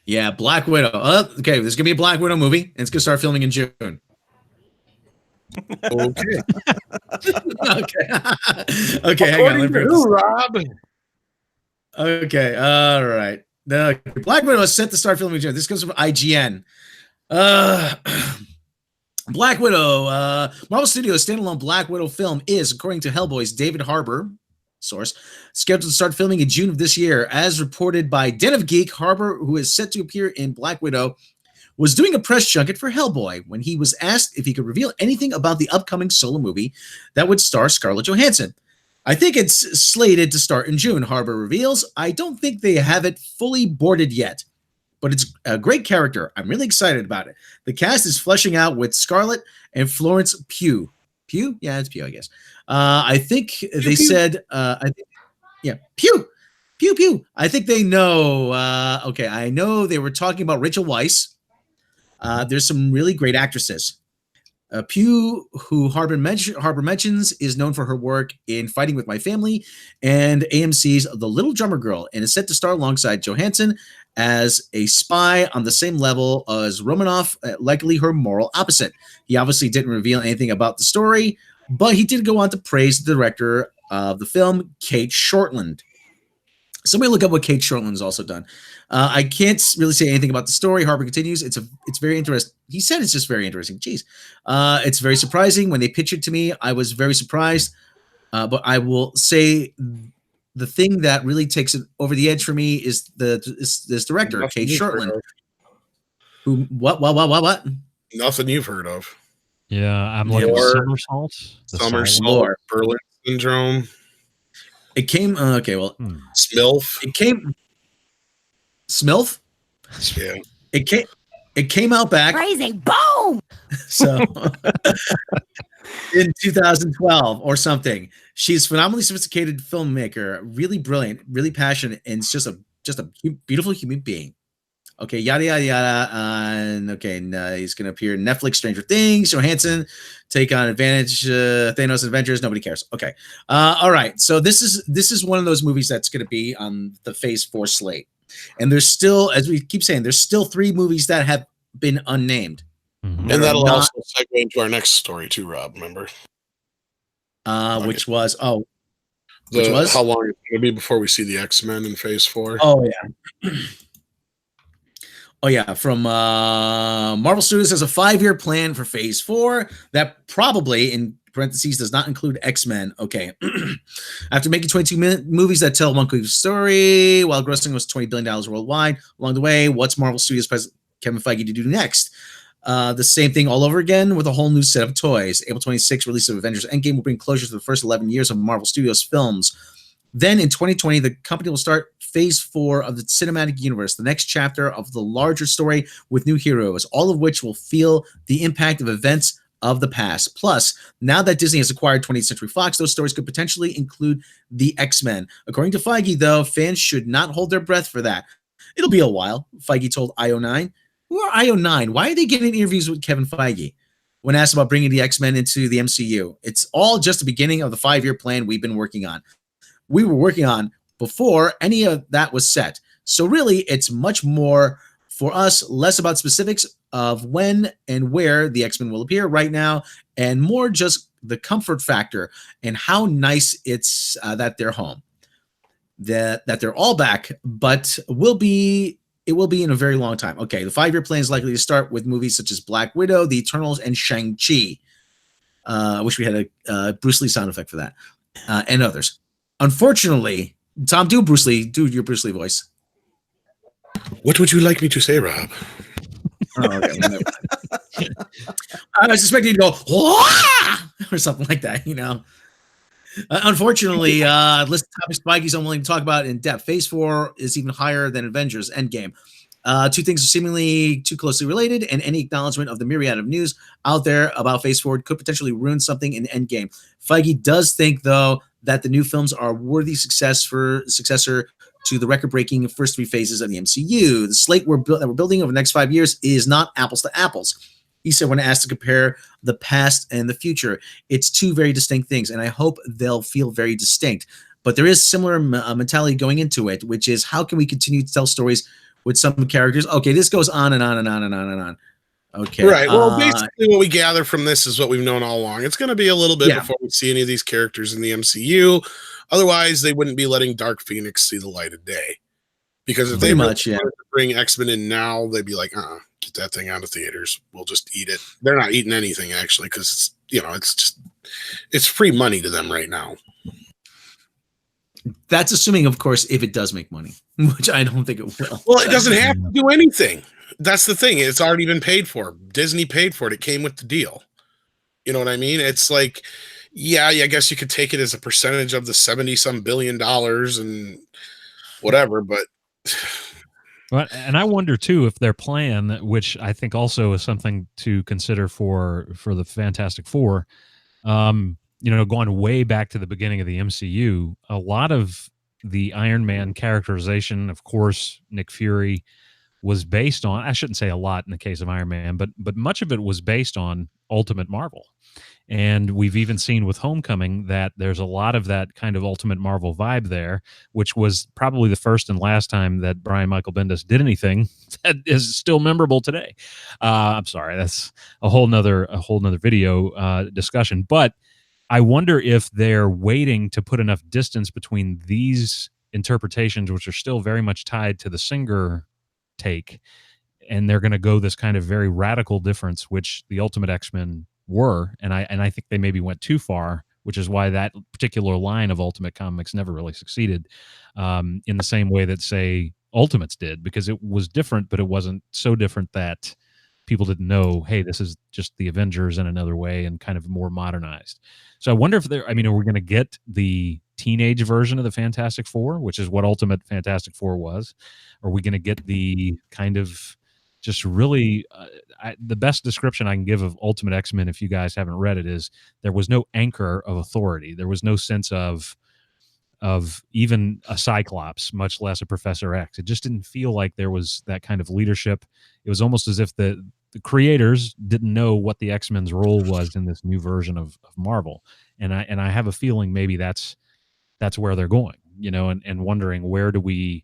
Yeah, Black Widow. Okay, there's gonna be a Black Widow movie, and it's gonna start filming in June. Okay. Okay. Okay, hang on. Let me bring this. Rob. Okay, all right. The Black Widow is set to start filming in June. This comes from IGN. Black Widow. Marvel Studios' standalone Black Widow film is, according to Hellboy's David Harbour source, scheduled to start filming in June of this year. As reported by Den of Geek, Harbour, who is set to appear in Black Widow, was doing a press junket for Hellboy when he was asked if he could reveal anything about the upcoming solo movie that would star Scarlett Johansson. I think it's slated to start in June, Harbour reveals. I don't think they have it fully boarded yet, but it's a great character. I'm really excited about it. The cast is fleshing out with Scarlett and Florence Pugh. Pugh? Yeah, it's Pugh, I guess. I think they said, Pew, pew, pew. I think they know. Okay, I know they were talking about Rachel Weisz. There's some really great actresses. Pugh, who Harbour mentions, is known for her work in Fighting with My Family and AMC's The Little Drummer Girl, and is set to star alongside Johansson as a spy on the same level as Romanoff, likely her moral opposite. He obviously didn't reveal anything about the story, but he did go on to praise the director of the film, Kate Shortland. Somebody look up what Kate Shortland's also done. I can't really say anything about the story. Harbour continues. It's very interesting. He said it's just very interesting. Jeez. It's very surprising. When they pitched it to me, I was very surprised. But I will say the thing that really takes it over the edge for me is this director, Nothing Kate Shortland. Who? What? Nothing you've heard of. Yeah, I'm looking at Somersault, Berlin Syndrome. It came. Okay, well, Smilf. It came. Smilf. Yeah. It came out back. Crazy boom. So in 2012 or something. She's a phenomenally sophisticated filmmaker, really brilliant, really passionate, and it's just a beautiful human being. Okay, yada yada yada. And okay, he's gonna appear in Netflix, Stranger Things. Johansson take on Advantage, Thanos Avengers. Nobody cares. Okay, all right. So this is one of those movies that's gonna be on the Phase 4 slate, and there's still, as we keep saying, there's still 3 movies that have been unnamed, and that'll also segue into our next story too, Rob. Remember? Which was how long it's gonna be before we see the X-Men in Phase 4? Oh yeah. Oh yeah, from Marvel Studios has a 5-year plan for Phase 4 that probably, in parentheses, does not include X-Men. Okay. After making 22 movies that tell one cohesive story, while grossing was $20 billion worldwide, along the way, what's Marvel Studios president Kevin Feige to do next? The same thing all over again with a whole new set of toys. April 26th release of Avengers Endgame will bring closure to the first 11 years of Marvel Studios films. Then in 2020, the company will start Phase 4 of the cinematic universe, the next chapter of the larger story with new heroes, all of which will feel the impact of events of the past. Plus, now that Disney has acquired 20th Century Fox, those stories could potentially include the X-Men. According to Feige, though, fans should not hold their breath for that. It'll be a while, Feige told IO9. Who are IO9? Why are they getting interviews with Kevin Feige? When asked about bringing the X-Men into the MCU, it's all just the beginning of the 5-year plan we've been working on. We were working on before any of that was set. So really, it's much more for us, less about specifics of when and where the X-Men will appear right now, and more just the comfort factor and how nice it's that they're home, that they're all back, but it will be in a very long time. Okay, the 5-year plan is likely to start with movies such as Black Widow, The Eternals, and Shang-Chi. I wish we had a Bruce Lee sound effect for that, and others. Unfortunately, Tom, do your Bruce Lee voice. What would you like me to say, Rob? Oh, okay. I was expecting you to go Wah! Or something like that, you know. Unfortunately, list of topics Feige's unwilling to talk about in depth. Phase 4 is even higher than Avengers Endgame. 2 things are seemingly too closely related, and any acknowledgement of the myriad of news out there about Phase 4 could potentially ruin something in Endgame. Feige does think, though, that the new films are a worthy successor to the record-breaking first 3 phases of the MCU. The slate that we're building over the next 5 years is not apples to apples. He said when asked to compare the past and the future, it's 2 very distinct things, and I hope they'll feel very distinct. But there is similar mentality going into it, which is how can we continue to tell stories with some characters? Okay, this goes on and on and on and on and on. Okay. Right. Well, basically what we gather from this is what we've known all along. It's going to be a little bit before we see any of these characters in the MCU. Otherwise, they wouldn't be letting Dark Phoenix see the light of day. Because if they wanted to bring X-Men in now, they'd be like, get that thing out of theaters. We'll just eat it. They're not eating anything, actually, because, it's free money to them right now. That's assuming, of course, if it does make money, which I don't think it will. Well, it doesn't have to do anything. That's the thing. It's already been paid for. Disney paid for it. It came with the deal. You know what I mean? It's like, yeah, I guess you could take it as a percentage of the $70-some billion and whatever, but. And I wonder too if their plan, which I think also is something to consider for the Fantastic Four, going way back to the beginning of the MCU, a lot of the Iron Man characterization, of course, Nick Fury, was based on, I shouldn't say a lot in the case of Iron Man, but much of it was based on Ultimate Marvel. And we've even seen with Homecoming that there's a lot of that kind of Ultimate Marvel vibe there, which was probably the first and last time that Brian Michael Bendis did anything that is still memorable today. I'm sorry, that's a whole nother video discussion. But I wonder if they're waiting to put enough distance between these interpretations, which are still very much tied to the Singer take, and they're going to go this kind of very radical difference, which the Ultimate X-Men were, and I think they maybe went too far, which is why that particular line of Ultimate Comics never really succeeded in the same way that, say, Ultimates did, because it was different, but it wasn't so different that people didn't know, hey, this is just the Avengers in another way and kind of more modernized. So I wonder if are we going to get the teenage version of the Fantastic Four, which is what Ultimate Fantastic Four was? Are we going to get the kind of just really the best description I can give of Ultimate X-Men, if you guys haven't read it, is there was no anchor of authority. There was no sense of even a Cyclops, much less a Professor X. It just didn't feel like there was that kind of leadership. It was almost as if the creators didn't know what the X-Men's role was in this new version of Marvel. And I have a feeling maybe that's where they're going, and wondering where do we.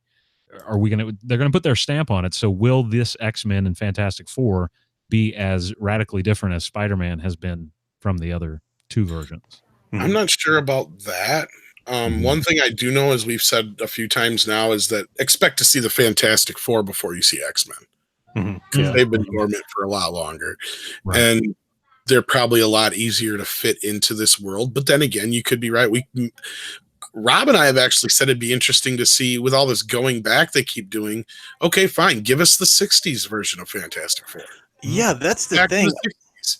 They're going to put their stamp on it. So will this X-Men and Fantastic Four be as radically different as Spider-Man has been from the other 2 versions? I'm not sure about that. One thing I do know, as we've said a few times now, is that expect to see the Fantastic Four before you see X-Men. Because they've been dormant for a lot longer. Right. And they're probably a lot easier to fit into this world. But then again, you could be right. Rob and I have actually said it'd be interesting to see, with all this going back they keep doing, okay, fine, give us the 60s version of Fantastic Four. Yeah, that's the thing. The 60s,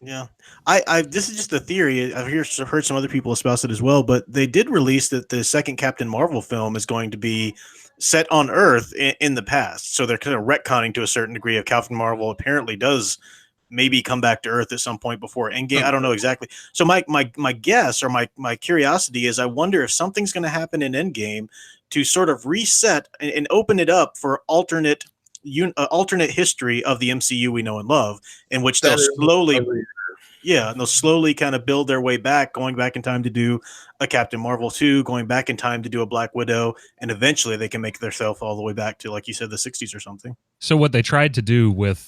Yeah. I this is just a theory. I've heard some other people espouse it as well, but they did release that the second Captain Marvel film is going to be set on Earth in the past. So they're kind of retconning to a certain degree of Captain Marvel apparently does maybe come back to Earth at some point before Endgame. I don't know exactly. So my guess, or my curiosity is, I wonder if something's going to happen in Endgame to sort of reset and open it up for alternate history of the MCU we know and love, in which they'll slowly kind of build their way back, going back in time to do a Captain Marvel 2, going back in time to do a Black Widow, and eventually they can make themselves all the way back to, like you said, the 60s or something. So what they tried to do with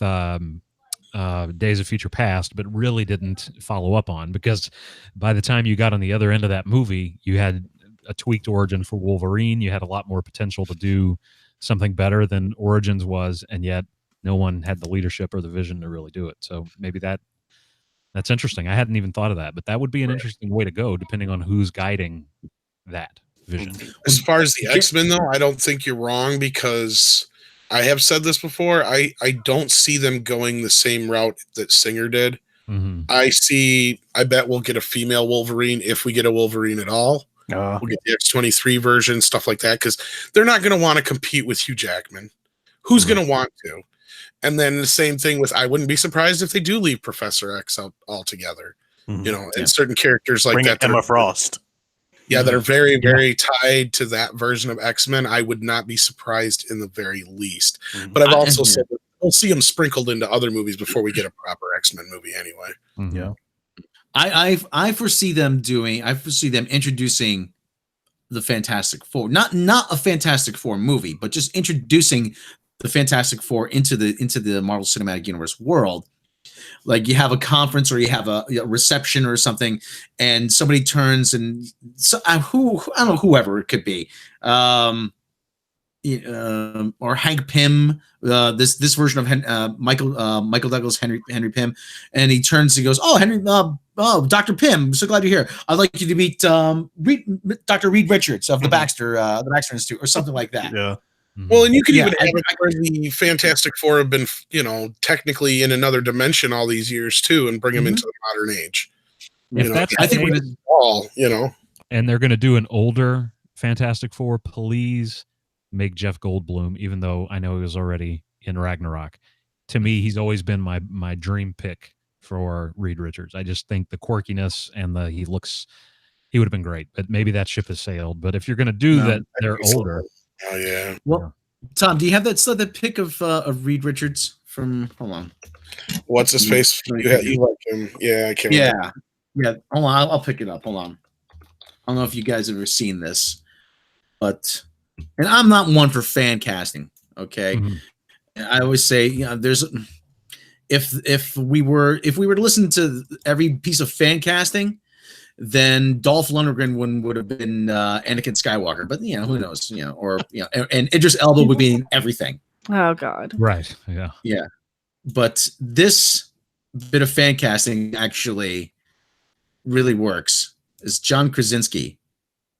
Days of Future Past, but really didn't follow up on, because by the time you got on the other end of that movie, you had a tweaked origin for Wolverine. You had a lot more potential to do something better than Origins was, and yet no one had the leadership or the vision to really do it. So maybe that's interesting. I hadn't even thought of that, but that would be an interesting way to go, depending on who's guiding that vision. As far as the X-Men, though, I don't think you're wrong, because I have said this before. I don't see them going the same route that Singer did. I bet we'll get a female Wolverine, if we get a Wolverine at all. We'll get the X-23 version, stuff like that, because they're not going to want to compete with Hugh Jackman. Who's going to want to? And then the same thing with, I wouldn't be surprised if they do leave Professor X out altogether. And certain characters like Bring that. Emma Frost. that are very, very tied to that version of X-Men, I would not be surprised in the very least. But I've also said that we'll see them sprinkled into other movies before we get a proper X-Men movie anyway. Mhm. Yeah. I foresee them introducing the Fantastic Four, not a Fantastic Four movie, but just introducing the Fantastic Four into the Marvel Cinematic Universe world. Like you have a conference or you have a reception or something, and somebody turns and I don't know, whoever it could be, or Hank Pym, this version of Michael Douglas, Henry Pym, and he turns and goes, "Oh, Henry, Dr. Pym, I'm so glad you're here. I'd like you to meet Dr. Reed Richards of the Baxter Institute," or something like that. Yeah. Well, and you could even have it where the Fantastic Four have been, technically in another dimension all these years too, and bring them into the modern age. If that's I think all, and they're going to do an older Fantastic Four, please make Jeff Goldblum, even though I know he was already in Ragnarok. To me, he's always been my dream pick for Reed Richards. I just think the quirkiness and he would have been great, but maybe that ship has sailed. But if you're going to do that, they're older. Oh yeah. Well, Tom, do you have that pic of Reed Richards from? Hold on. What's his face? You like him? Yeah, I can't. Yeah. Hold on, I'll pick it up. Hold on. I don't know if you guys have ever seen this, and I'm not one for fan casting. Okay, I always say, there's if we were to listen to every piece of fan casting, then Dolph Lundgren would have been Anakin Skywalker. But who knows? And Idris Elba would be in everything. Oh God. Right. Yeah. Yeah. But this bit of fan casting actually really works. Is John Krasinski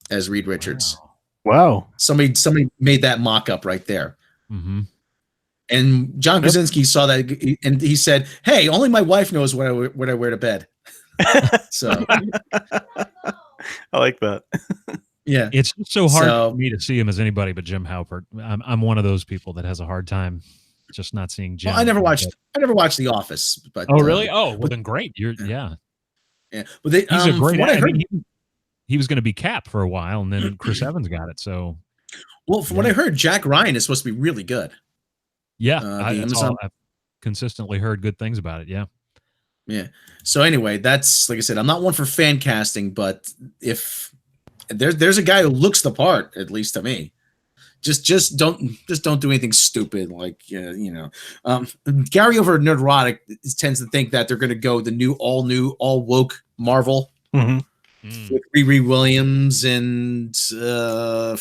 as Reed Richards? Wow. Somebody made that mock-up right there. Mm-hmm. And John Krasinski saw that, and he said, "Hey, only my wife knows what I wear to bed." So I like that. Yeah, it's so hard for me to see him as anybody but Jim Halpert. I'm one of those people that has a hard time just not seeing Jim. Well, I never watched The Office, but oh really? Well then great. Yeah. But he's a great. What I heard, he was going to be Cap for a while, and then Chris Evans got it. So, well, from what I heard, Jack Ryan is supposed to be really good. Yeah, I've consistently heard good things about it. Yeah. Yeah. So anyway, that's, like I said, I'm not one for fan casting, but if there's a guy who looks the part, at least to me, just don't do anything stupid. Like, Gary over at Nerdrotic tends to think that they're going to go the all woke Marvel with Riri Williams and it's all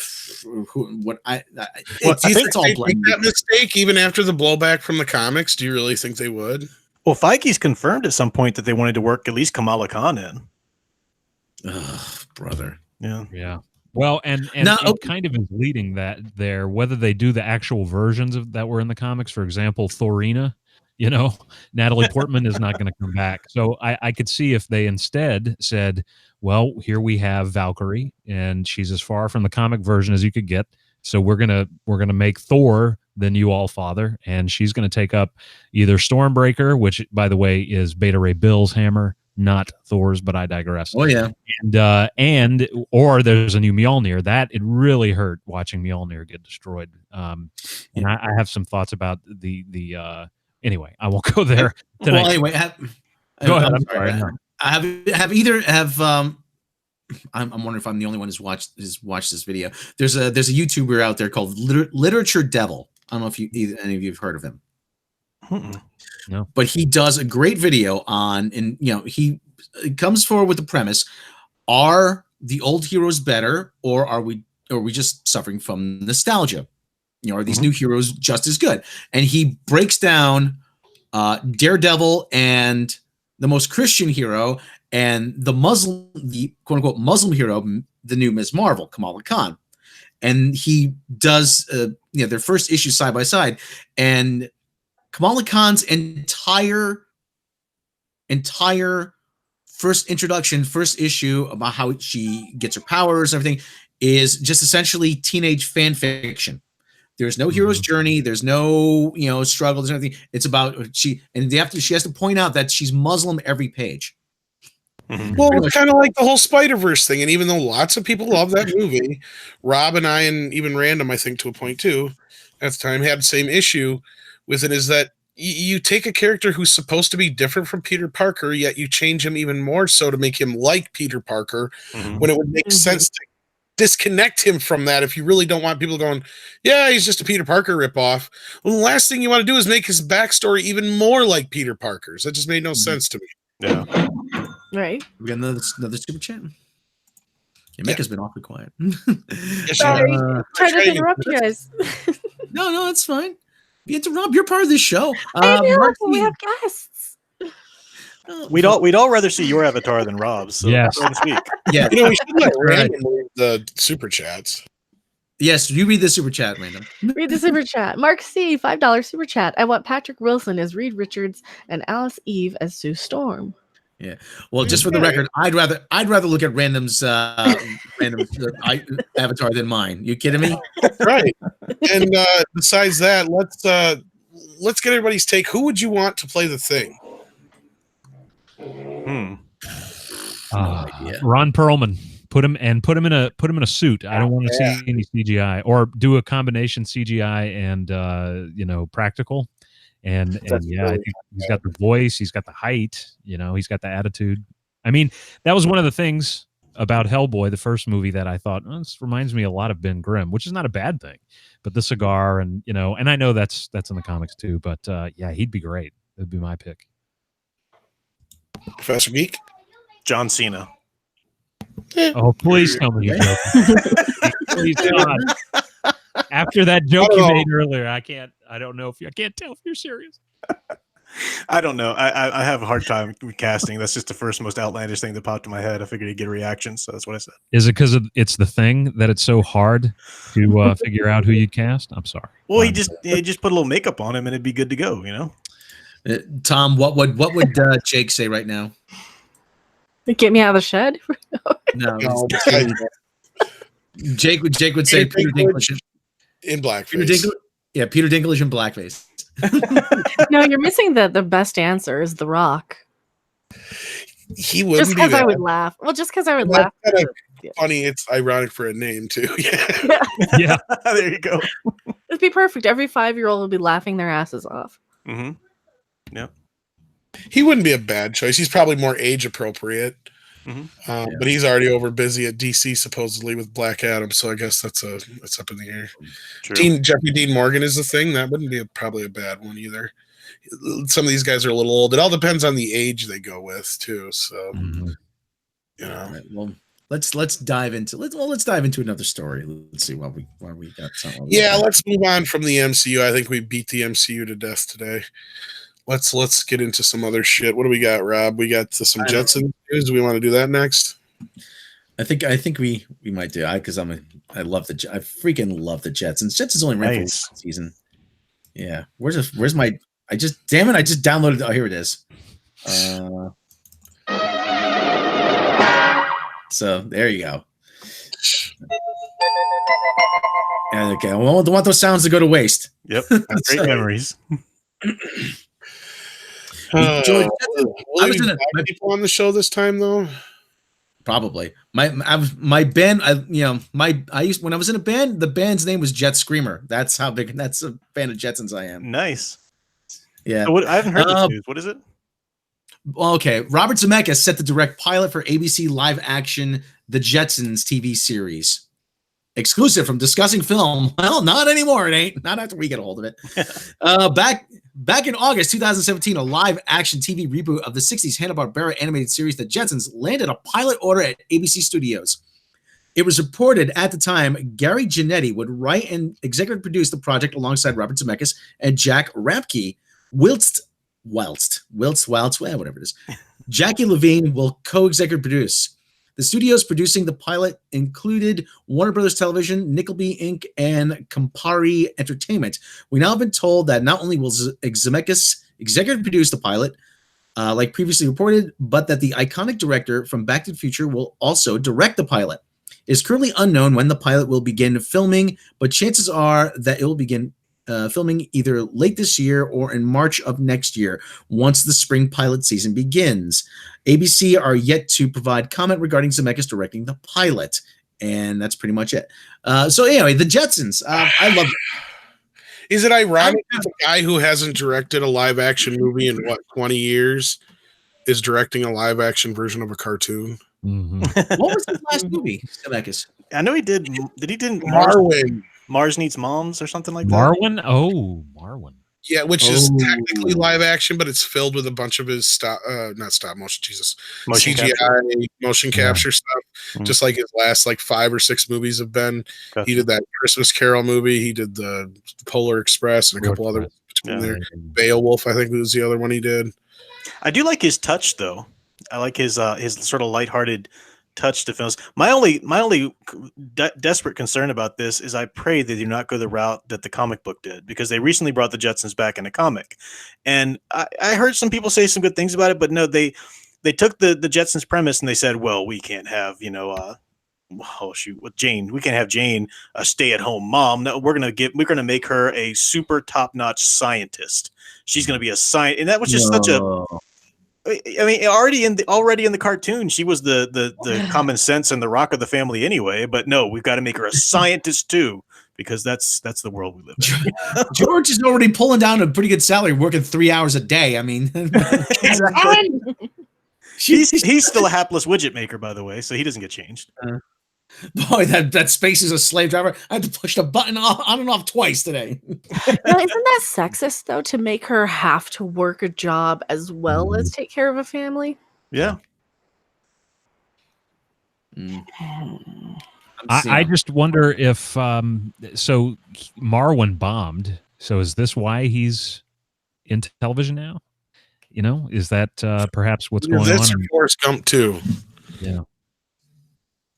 blended. That mistake even after the blowback from the comics. Do you really think they would? Well, Feige's confirmed at some point that they wanted to work at least Kamala Khan in. Ugh, brother. Yeah. Well, and it kind of is leading that there, whether they do the actual versions of that were in the comics, for example, Thorina, Natalie Portman is not going to come back. So I could see if they instead said, well, here we have Valkyrie, and she's as far from the comic version as you could get. So we're gonna make Thor the new All-Father, and she's gonna take up either Stormbreaker, which by the way is Beta Ray Bill's hammer, not Thor's, but I digress. Oh yeah. And or there's a new Mjolnir. That it really hurt watching Mjolnir get destroyed. And I have some thoughts about the anyway, I won't go there tonight. Well, anyway, go ahead. I'm sorry. I'm wondering if I'm the only one who's watched this video. There's a YouTuber out there called Literature Devil. I don't know if any of you have heard of him. No, but he does a great video on, and he comes forward with the premise: are the old heroes better, or are we just suffering from nostalgia? Are these new heroes just as good? And he breaks down Daredevil and the most Christian hero and the quote unquote Muslim hero, the new Ms. Marvel, Kamala Khan. And he does their first issue side by side, and Kamala Khan's entire first issue about how she gets her powers and everything is just essentially teenage fan fiction. There's no hero's journey. There's no struggle. There's nothing. It's about she has to point out that she's Muslim every page. Well, it's kind of like the whole Spider-Verse thing. And even though lots of people love that movie, Rob and I, and even Random, I think to a point too, at the time, had the same issue with it, is that you take a character who's supposed to be different from Peter Parker, yet you change him even more so to make him like Peter Parker, when it would make sense to disconnect him from that if you really don't want people going, yeah, he's just a Peter Parker ripoff. Well, the last thing you want to do is make his backstory even more like Peter Parker's. That just made no sense to me. Yeah. Right. We got another super chat. Yeah, Mecca's been awfully quiet. Sorry, trying to interrupt you guys. No, it's fine. You interrupt. You're part of this show. I know, we have guests. We'd all rather see your avatar than Rob's. So Yes. so to speak. Yeah. You know, we should let Random read the super chats. Yes, you read the super chat, Random. Read the super chat. Mark C, $5 super chat. I want Patrick Wilson as Reed Richards and Alice Eve as Sue Storm. Yeah. Well, just for the record, I'd rather look at Random's avatar than mine. You kidding me? Right. And besides that, let's get everybody's take. Who would you want to play the Thing? Ron Perlman. Put him in a suit. I don't want to see any CGI, or do a combination CGI and practical. And yeah, I think he's got the voice, he's got the height, he's got the attitude. I mean, that was one of the things about Hellboy, the first movie, that I thought, this reminds me a lot of Ben Grimm, which is not a bad thing. But the cigar and and I know that's in the comics too, but yeah, he'd be great. That'd be my pick. Professor Geek? John Cena. Oh, please tell me you're joking. Please, God. After that joke you made earlier, I can't tell if you're serious. I don't know. I have a hard time with casting. That's just the first most outlandish thing that popped in my head. I figured he'd get a reaction, so that's what I said. Is it because it's the Thing that it's so hard to figure out who you cast? I'm sorry. Well, he just put a little makeup on him and it'd be good to go, Tom, what would Jake say right now? Get me out of the shed. No. Jake would say Peter Dinklage in blackface. Peter Dinklage in blackface. No, you're missing the best answer is The Rock. He wouldn't. Just because I would laugh. Well, just because I would laugh. Funny. It's ironic for a name too. Yeah. There you go. It'd be perfect. Every 5-year-old would be laughing their asses off. Yeah. He wouldn't be a bad choice. He's probably more age appropriate. But he's already over busy at DC supposedly with Black Adam, so I guess that's up in the air. Jeffrey Dean Morgan is the Thing. That wouldn't be probably a bad one either. Some of these guys are a little old. It all depends on the age they go with too. So Right, well, let's dive into another story. Let's see what we got. Let's move on from the MCU. I think we beat the MCU to death today. Let's get into some other shit. What do we got, Rob? We got some Jetsons news. Do we want to do that next? I think we might do. Because I freaking love the Jetsons. Jetsons only ran for one season. Yeah. Where's my? I just downloaded. Oh, here it is. So there you go. And okay, I don't want those sounds to go to waste. Yep, great memories. Will I was in people on the show this time though. Probably my band. I used when I was in a band. The band's name was Jet Screamer. That's how big. That's a fan of Jetsons I am. Nice. Yeah. So I haven't heard this news. What is it? Okay, Robert Zemeckis set to direct pilot for ABC live action The Jetsons TV series. Exclusive from Discussing Film. Well, not anymore. It ain't. Not after we get a hold of it. Back in August 2017, a live action TV reboot of the 60s Hanna-Barbera animated series The Jetsons landed a pilot order at ABC Studios. It was reported at the time Gary Janetti would write and executive produce the project alongside Robert Zemeckis and Jack Rapke. Whilst whatever it is. Jackie Levine will co-executive produce. The studios producing the pilot included Warner Brothers Television, Nickelby Inc., and Campari Entertainment. We now have been told that not only will Zemeckis executive produce the pilot, like previously reported, but that the iconic director from Back to the Future will also direct the pilot. It is currently unknown when the pilot will begin filming, but chances are that it will begin filming either late this year or in March of next year, once the spring pilot season begins. ABC are yet to provide comment regarding Zemeckis directing the pilot, and that's pretty much it. So anyway, the Jetsons, I love it. Is it ironic that the guy who hasn't directed a live-action movie in, 20 years is directing a live-action version of a cartoon? Mm-hmm. What was his last movie, Zemeckis? I know he did. Did he did Marwin. Mars Needs Moms or something like that? Marwin? Oh, Marwin. Yeah, which is technically live action, but it's filled with a bunch of his not stop motion, Jesus, Motion CGI, capture. motion capture stuff, just like his last 5 or 6 movies have been. Gotcha. He did that Christmas Carol movie. He did the Polar Express and a couple other between there. Beowulf, I think, was the other one he did. I do like his touch, though. I like his sort of lighthearted touch to films. My only desperate concern about this is I pray they do not go the route that the comic book did, because they recently brought the Jetsons back in a comic, and I heard some people say some good things about it, but no, they took the Jetsons premise and they said, well, we can't have with Jane, we can't have Jane a stay-at-home mom. No, we're gonna make her a super top-notch scientist. She's gonna be a scientist, and that was just such a. I mean, already in the cartoon, she was the common sense and the rock of the family anyway. But no, we've got to make her a scientist too, because that's the world we live in. George is already pulling down a pretty good salary, working 3 hours a day. I mean, exactly. He's still a hapless widget maker, by the way, so he doesn't get changed. Boy, that Space is a slave driver. I had to push the button on and off twice today. Isn't that sexist, though, to make her have to work a job as well as take care of a family? Yeah. I just wonder if so Marwin bombed. So is this why he's in television now? Is that perhaps what's going on? This Forrest Gump too. Yeah.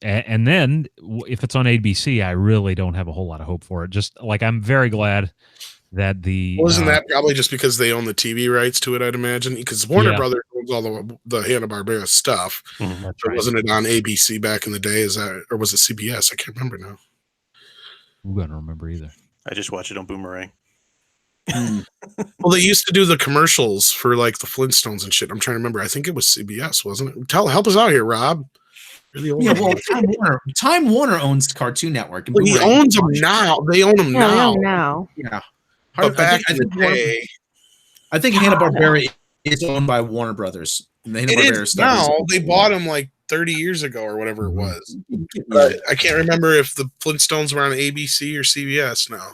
And then if it's on ABC, I really don't have a whole lot of hope for it. Just like I'm very glad that wasn't that probably just because they own the TV rights to it, I'd imagine, because Warner Brothers owns all the Hanna-Barbera stuff. Mm-hmm, right. Wasn't it on ABC back in the day? Or was it CBS? I can't remember now. I don't remember either. I just watch it on Boomerang. Well, they used to do the commercials for the Flintstones and shit. I'm trying to remember. I think it was CBS, wasn't it? Help us out here, Rob. Yeah, well, Time Warner owns Cartoon Network. Well, he owns them now. They own them now. Yeah. But back in the day, I think Hanna-Barbera is owned by Warner Brothers. And the Hanna-Barbera stuff they bought them 30 years ago or whatever it was. But I can't remember if the Flintstones were on ABC or CBS now.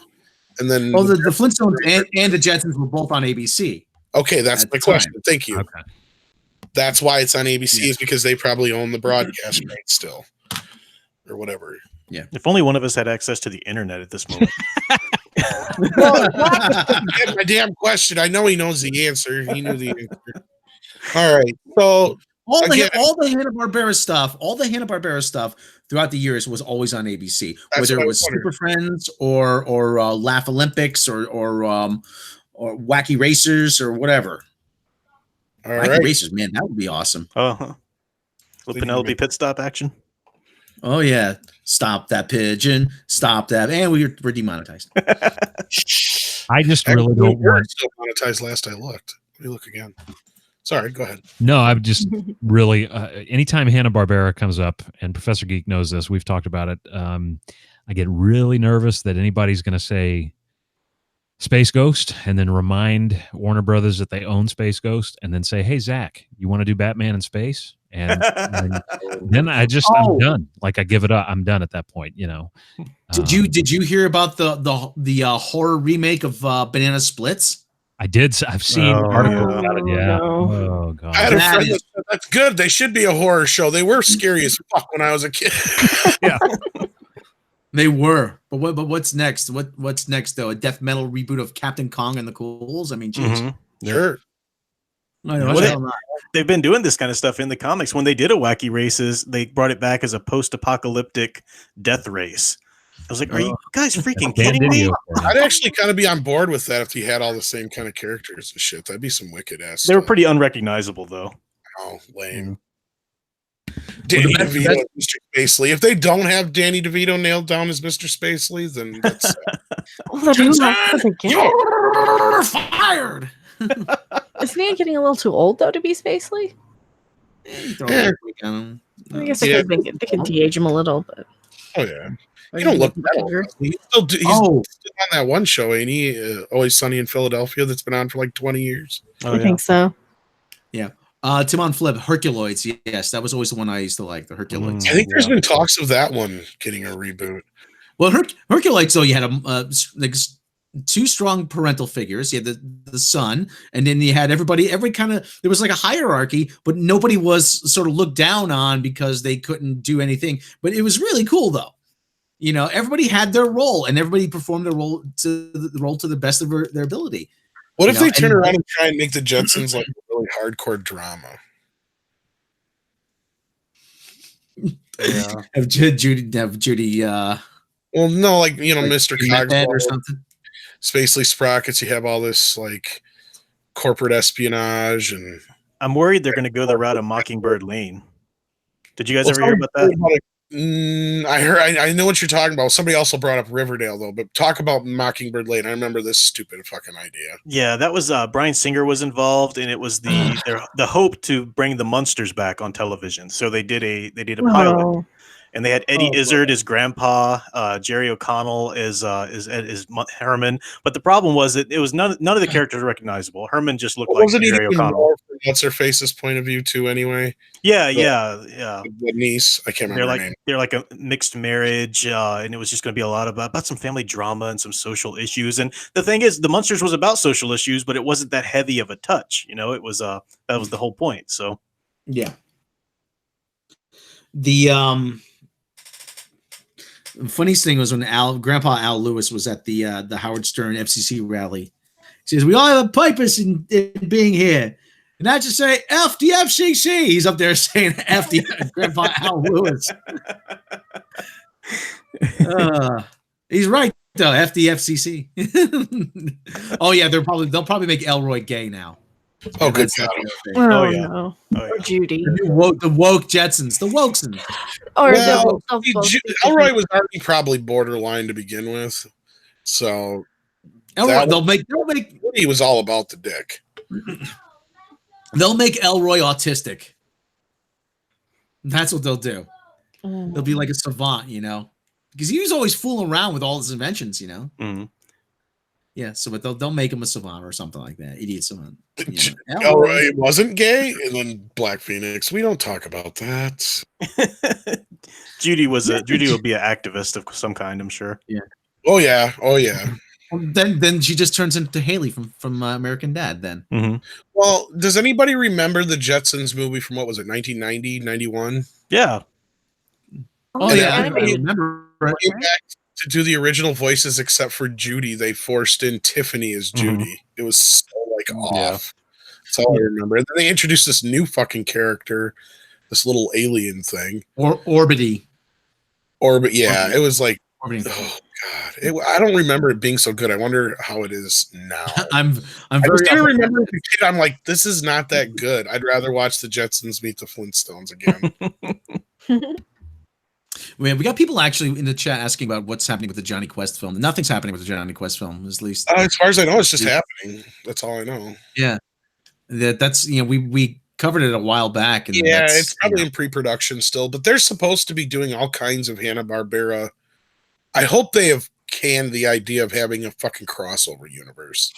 And then the Flintstones and the Jetsons were both on ABC. Okay, that's my question. Thank you. Okay. That's why it's on ABC is because they probably own the broadcast rights still, or whatever. Yeah. If only one of us had access to the internet at this moment. Get my damn question. I know he knows the answer. He knew the answer. All right. So all the Hanna-Barbera stuff throughout the years was always on ABC, whether it was Super Friends or Laugh Olympics or Wacky Racers or whatever. All right. Racers, man, that would be awesome. With Penelope pit stop action. Oh yeah, stop that pigeon, stop that, and we're demonetized. I just really don't want. Still monetized. Last I looked. Let me look again. Sorry, go ahead. No, I'm just really. Anytime Hanna-Barbera comes up, and Professor Geek knows this, we've talked about it. I get really nervous that anybody's going to say Space Ghost and then remind Warner Brothers that they own Space Ghost and then say, hey, Zach, you want to do Batman in space? And then I'm done. I give it up. I'm done at that point, Did you hear about the horror remake of Banana Splits? I did. I've seen articles about it. Yeah. No. Oh god. I had a friend that said, that's good. They should be a horror show. They were scary as fuck when I was a kid. Yeah. They were, but what's next? What's next though? A death metal reboot of Captain Kong and the Cools? I mean, geez. Mm-hmm. Sure. They've been doing this kind of stuff in the comics. When they did a Wacky Races, they brought it back as a post-apocalyptic death race. I was like, are you guys freaking kidding me? I'd actually kind of be on board with that if he had all the same kind of characters and shit. That'd be some wicked ass. They were pretty unrecognizable though. Oh, lame. Danny DeVito as Mr. Spacely. If they don't have Danny DeVito nailed down as Mr. Spacely, then that's Well, then who else could they get? You're fired. Isn't he getting a little too old though to be Spacely? You throw a quick on him. I guess they could de-age him a little, but Oh yeah, you don't look that old. He's still on that one show, ain't he? Always Sunny in Philadelphia, that's been on for like 20 years. I think so. Yeah. Timon Flip, Herculoids. Yes, that was always the one I used to like, the Herculoids. I think there's been talks of that one getting a reboot. Well, Herculoids, though, you had like two strong parental figures. You had the son, and then you had there was like a hierarchy, but nobody was sort of looked down on because they couldn't do anything. But it was really cool, though. You know, everybody had their role, and everybody performed their role to the best of their ability. What if they turn around and try and make the Jetsons like a really hardcore drama? Yeah. Have Judy. Well, no, like Mr. Cogswell or something. Spacely Sprockets. You have all this like corporate espionage, and I'm worried they're going to go the route of Mockingbird Lane. Did you guys ever hear about that? I know what you're talking about. Somebody also brought up Riverdale, though. But talk about Mockingbird Lane. I remember this stupid fucking idea. Yeah, that was Bryan Singer was involved, and it was the hope to bring the Munsters back on television. So they did a pilot, and they had Eddie Izzard as Grandpa, Jerry O'Connell is Herman. But the problem was that it was none of the characters recognizable. Herman just looked like Jerry O'Connell. What's her face's point of view too? Anyway. Yeah. The niece, I can't remember her name. They're like a mixed marriage, and it was just going to be a lot about some family drama and some social issues. And the thing is, the Munsters was about social issues, but it wasn't that heavy of a touch. It was that was the whole point. So yeah. The funniest thing was when Grandpa Al Lewis was at the Howard Stern FCC rally. He says, "We all have a purpose in being here. And I just say, F the FCC." He's up there saying F the Grandpa Al Lewis. He's right, though. F the FCC. Oh, yeah, they'll probably make Elroy gay now. Oh, good God. Oh, yeah. No. Or Judy. The woke Jetsons. The Wokesons. Or Elroy was already probably borderline to begin with. So Elroy, he was all about the dick. They'll make Elroy autistic. That's what they'll do. They'll be like a savant, because he was always fooling around with all his inventions, Mm-hmm. Yeah, so but they'll make him a savant or something like that. Idiot savant. Elroy wasn't gay, and then Black Phoenix. We don't talk about that. Judy will be an activist of some kind, I'm sure. Yeah. Oh yeah. Then she just turns into Haley from American Dad then. Mm-hmm. Well, does anybody remember the Jetsons movie from, what was it, 1990, 91? Yeah. Oh, yeah. I remember. Back to do the original voices except for Judy. They forced in Tiffany as Judy. Mm-hmm. It was so off. Yeah. That's all I remember. And then they introduced this new fucking character, this little alien thing. Orbity. Yeah, it was like, Orbity. Oh God, I don't remember it being so good. I wonder how it is now. I just remember as a kid. I'm like, this is not that good. I'd rather watch the Jetsons meet the Flintstones again. We got people actually in the chat asking about what's happening with the Johnny Quest film. Nothing's happening with the Johnny Quest film, at least. As far as I know, it's just happening. That's all I know. Yeah, that's we covered it a while back. And yeah, it's probably in pre-production still, but they're supposed to be doing all kinds of Hanna-Barbera. I hope they have canned the idea of having a fucking crossover universe.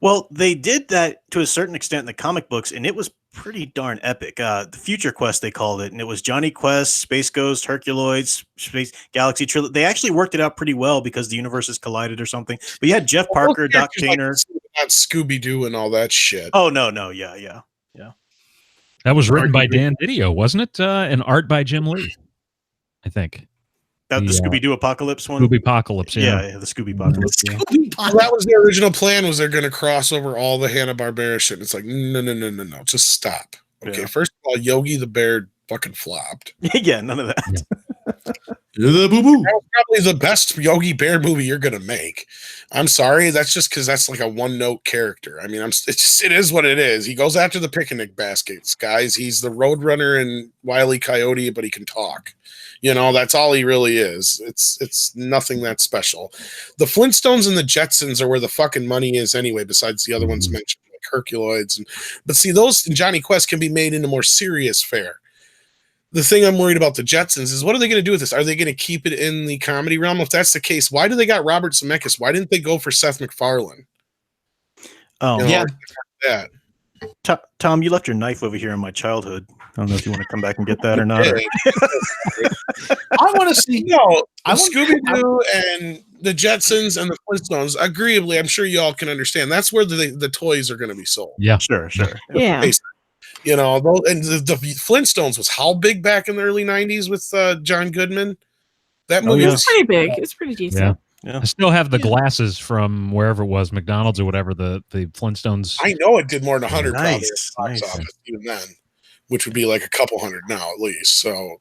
Well, they did that to a certain extent in the comic books, and it was pretty darn epic. The Future Quest, they called it, and it was Johnny Quest, Space Ghost, Herculoids, Space Galaxy Trilogy. They actually worked it out pretty well because the universes collided or something. But you had Jeff Parker, Doc Shaner, not Scooby-Doo and all that shit. Oh no, yeah. That was written by Dan Didio, wasn't it? And art by Jim Lee, I think. The Scooby-Doo Apocalypse one? Scooby-Pocalypse, yeah. The Scooby-Apocalypse. Well, that was the original plan, was they're going to cross over all the Hanna-Barbera shit. And it's like, no. Just stop. Okay, First of all, Yogi the Bear fucking flopped. Yeah, none of that. That was probably the best Yogi Bear movie you're going to make. I'm sorry. That's just because that's like a one-note character. I mean, it is what it is. He goes after the picnic baskets, guys. He's the Roadrunner and Wile E. Coyote, but he can talk. You know, that's all he really is. It's nothing that special. The Flintstones and the Jetsons are where the fucking money is anyway, besides the other ones mentioned, like Herculoids. But see, those and Johnny Quest can be made into more serious fare. The thing I'm worried about the Jetsons is what are they going to do with this? Are they going to keep it in the comedy realm? If that's the case, why do they got Robert Zemeckis? Why didn't they go for Seth MacFarlane? Oh, You know, yeah. that. Tom, you left your knife over here in my childhood. I don't know if you want to come back and get that or not. Yeah. I want to see. Scooby-Doo and the Jetsons and the Flintstones, agreeably, I'm sure you all can understand. That's where the toys are going to be sold. Yeah. Sure. Yeah. You know, and the Flintstones was how big back in the early 90s with John Goodman? That movie It was pretty big. It was pretty decent. Yeah. I still have the glasses from wherever it was, McDonald's or whatever, the Flintstones. I know it did more than 100 probably Nice. at the box office even then, which would be like a couple hundred now at least. So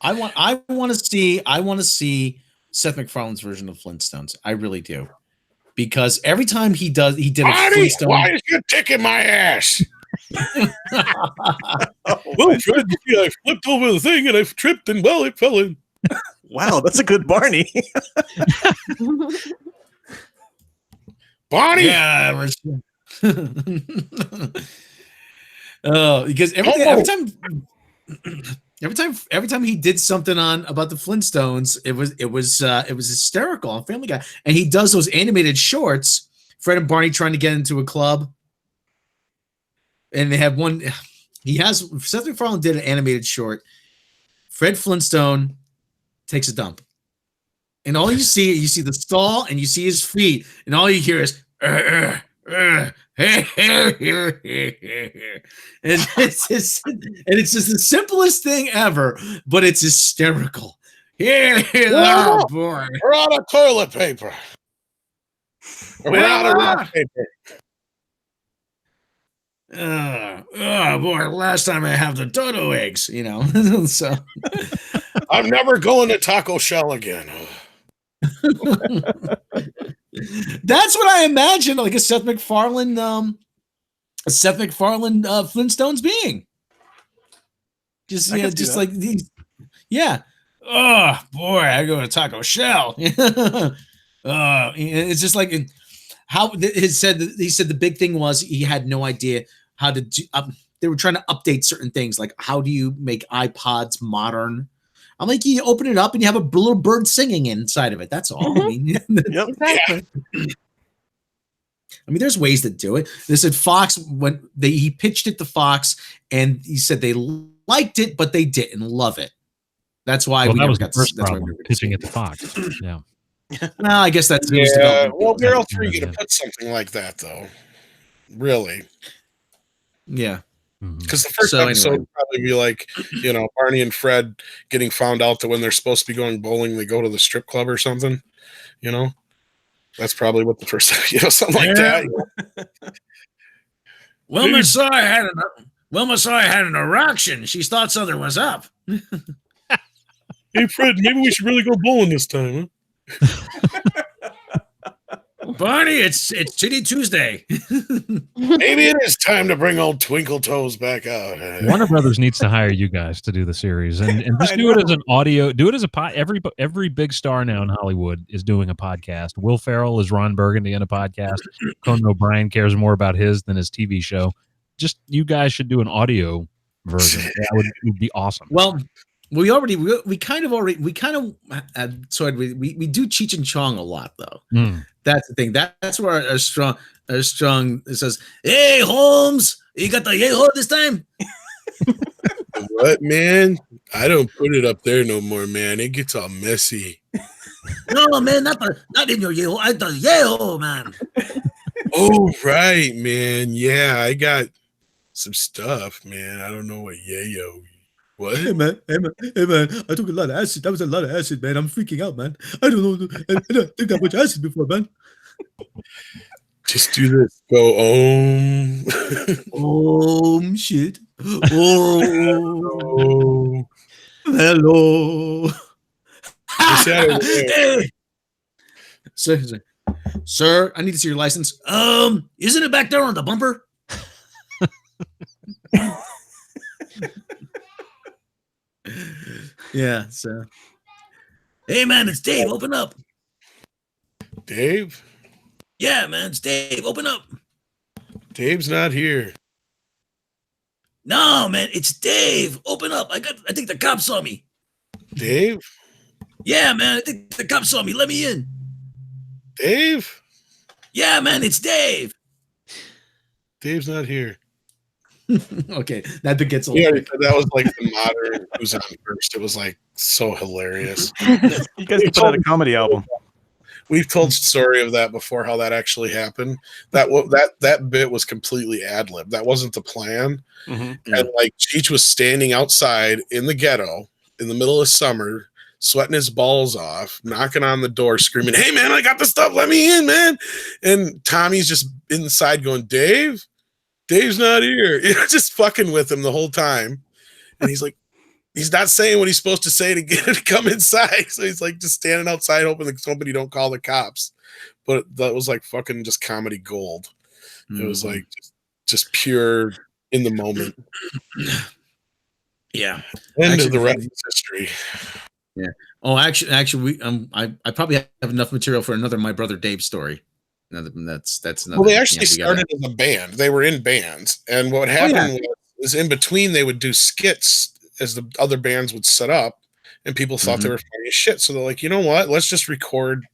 I want to see Seth MacFarlane's version of Flintstones. I really do, because every time he did a Flintstone. Why is your dick in my ass? Well, Fred, I flipped over the thing and I tripped and it fell in. Wow, that's a good Barney. Barney. Yeah. Because every time he did something about the Flintstones, it was hysterical on Family Guy, and he does those animated shorts. Fred and Barney trying to get into a club, and they have one. Seth MacFarlane did an animated short. Fred Flintstone takes a dump, and all you see the stall, and you see his feet, and all you hear is. And it's just the simplest thing ever, but it's hysterical. Oh boy, We're out of toilet paper. We're out of rock paper. Oh boy, last time I have the dodo eggs, you know. So I'm never going to Taco Shell again. That's what I imagine, like a Seth MacFarlane Flintstones being. Just like these. Yeah. Oh boy, I go to Taco Shell. It's just like how he said the big thing was he had no idea how to do. They were trying to update certain things, like how do you make iPods modern? I'm like, you open it up and you have a little bird singing inside of it. That's all. I mean, Yep. Exactly. I mean, there's ways to do it. They said Fox he pitched it to Fox, and he said they liked it, but they didn't love it. That's why that was the first problem, pitching it to Fox. Yeah. Well, I guess that's well, where else are you going to put something like that, though? Really? Yeah. Because the first episode would probably be like, you know, Barney and Fred getting found out that when they're supposed to be going bowling, they go to the strip club or something. You know, that's probably what the first, something like that. Wilma saw I had an erection. She thought something was up. Hey, Fred, maybe we should really go bowling this time, huh? Barney, it's Titty Tuesday. Maybe it is time to bring old Twinkle Toes back out. Warner Brothers needs to hire you guys to do the series and just do it as an audio. Do it as a every big star now in Hollywood is doing a podcast. Will Ferrell is Ron Burgundy in a podcast. Conan O'Brien cares more about his than his TV show. Just you guys should do an audio version. That would be awesome. Well, we do Cheech and Chong a lot though. That's the thing. That's where our strong it says, "Hey Holmes, you got the yay-ho this time?" What, man? I don't put it up there no more, man. It gets all messy. No, man, not in your yay-ho. I the yay-ho, man. Oh, right, man. Yeah, I got some stuff, man. I don't know what yayo. What? Hey man, I took a lot of acid. That was a lot of acid, man. I'm freaking out, man. I don't know. I don't think that much acid before, man. Just do this. Go shit. Oh. Hello. Hey. Sir, I need to see your license. Isn't it back there on the bumper? Yeah. So, hey man, it's Dave. Open up. Dave? Yeah, man, it's Dave. Open up. Dave's not here. No, man, it's Dave. Open up. I think the cops saw me. Dave? Yeah, man, I think the cops saw me. Let me in. Dave? Yeah, man, it's Dave. Dave's not here. Okay, that bit gets a Yeah, little. that was like the modern who's on first. It was like so hilarious. You guys could put out a comedy album. We've told the story of that before, how that actually happened. That bit was completely ad lib. That wasn't the plan. Mm-hmm. And like Cheech was standing outside in the ghetto in the middle of summer, sweating his balls off, knocking on the door, screaming, "Hey man, I got the stuff. Let me in, man!" And Tommy's just inside going, "Dave's not here." You know, just fucking with him the whole time. And he's like, he's not saying what he's supposed to say to get him to come inside. So he's like just standing outside hoping that somebody don't call the cops. But that was like fucking just comedy gold. It was like just pure in the moment. Yeah. End of the rest of history. Yeah. Oh, actually, I probably have enough material for another My Brother Dave story. That's another. Well, they actually started as a band. They were in bands, and what happened was in between they would do skits as the other bands would set up, and people thought they were funny as shit. So they're like, you know what? Let's just record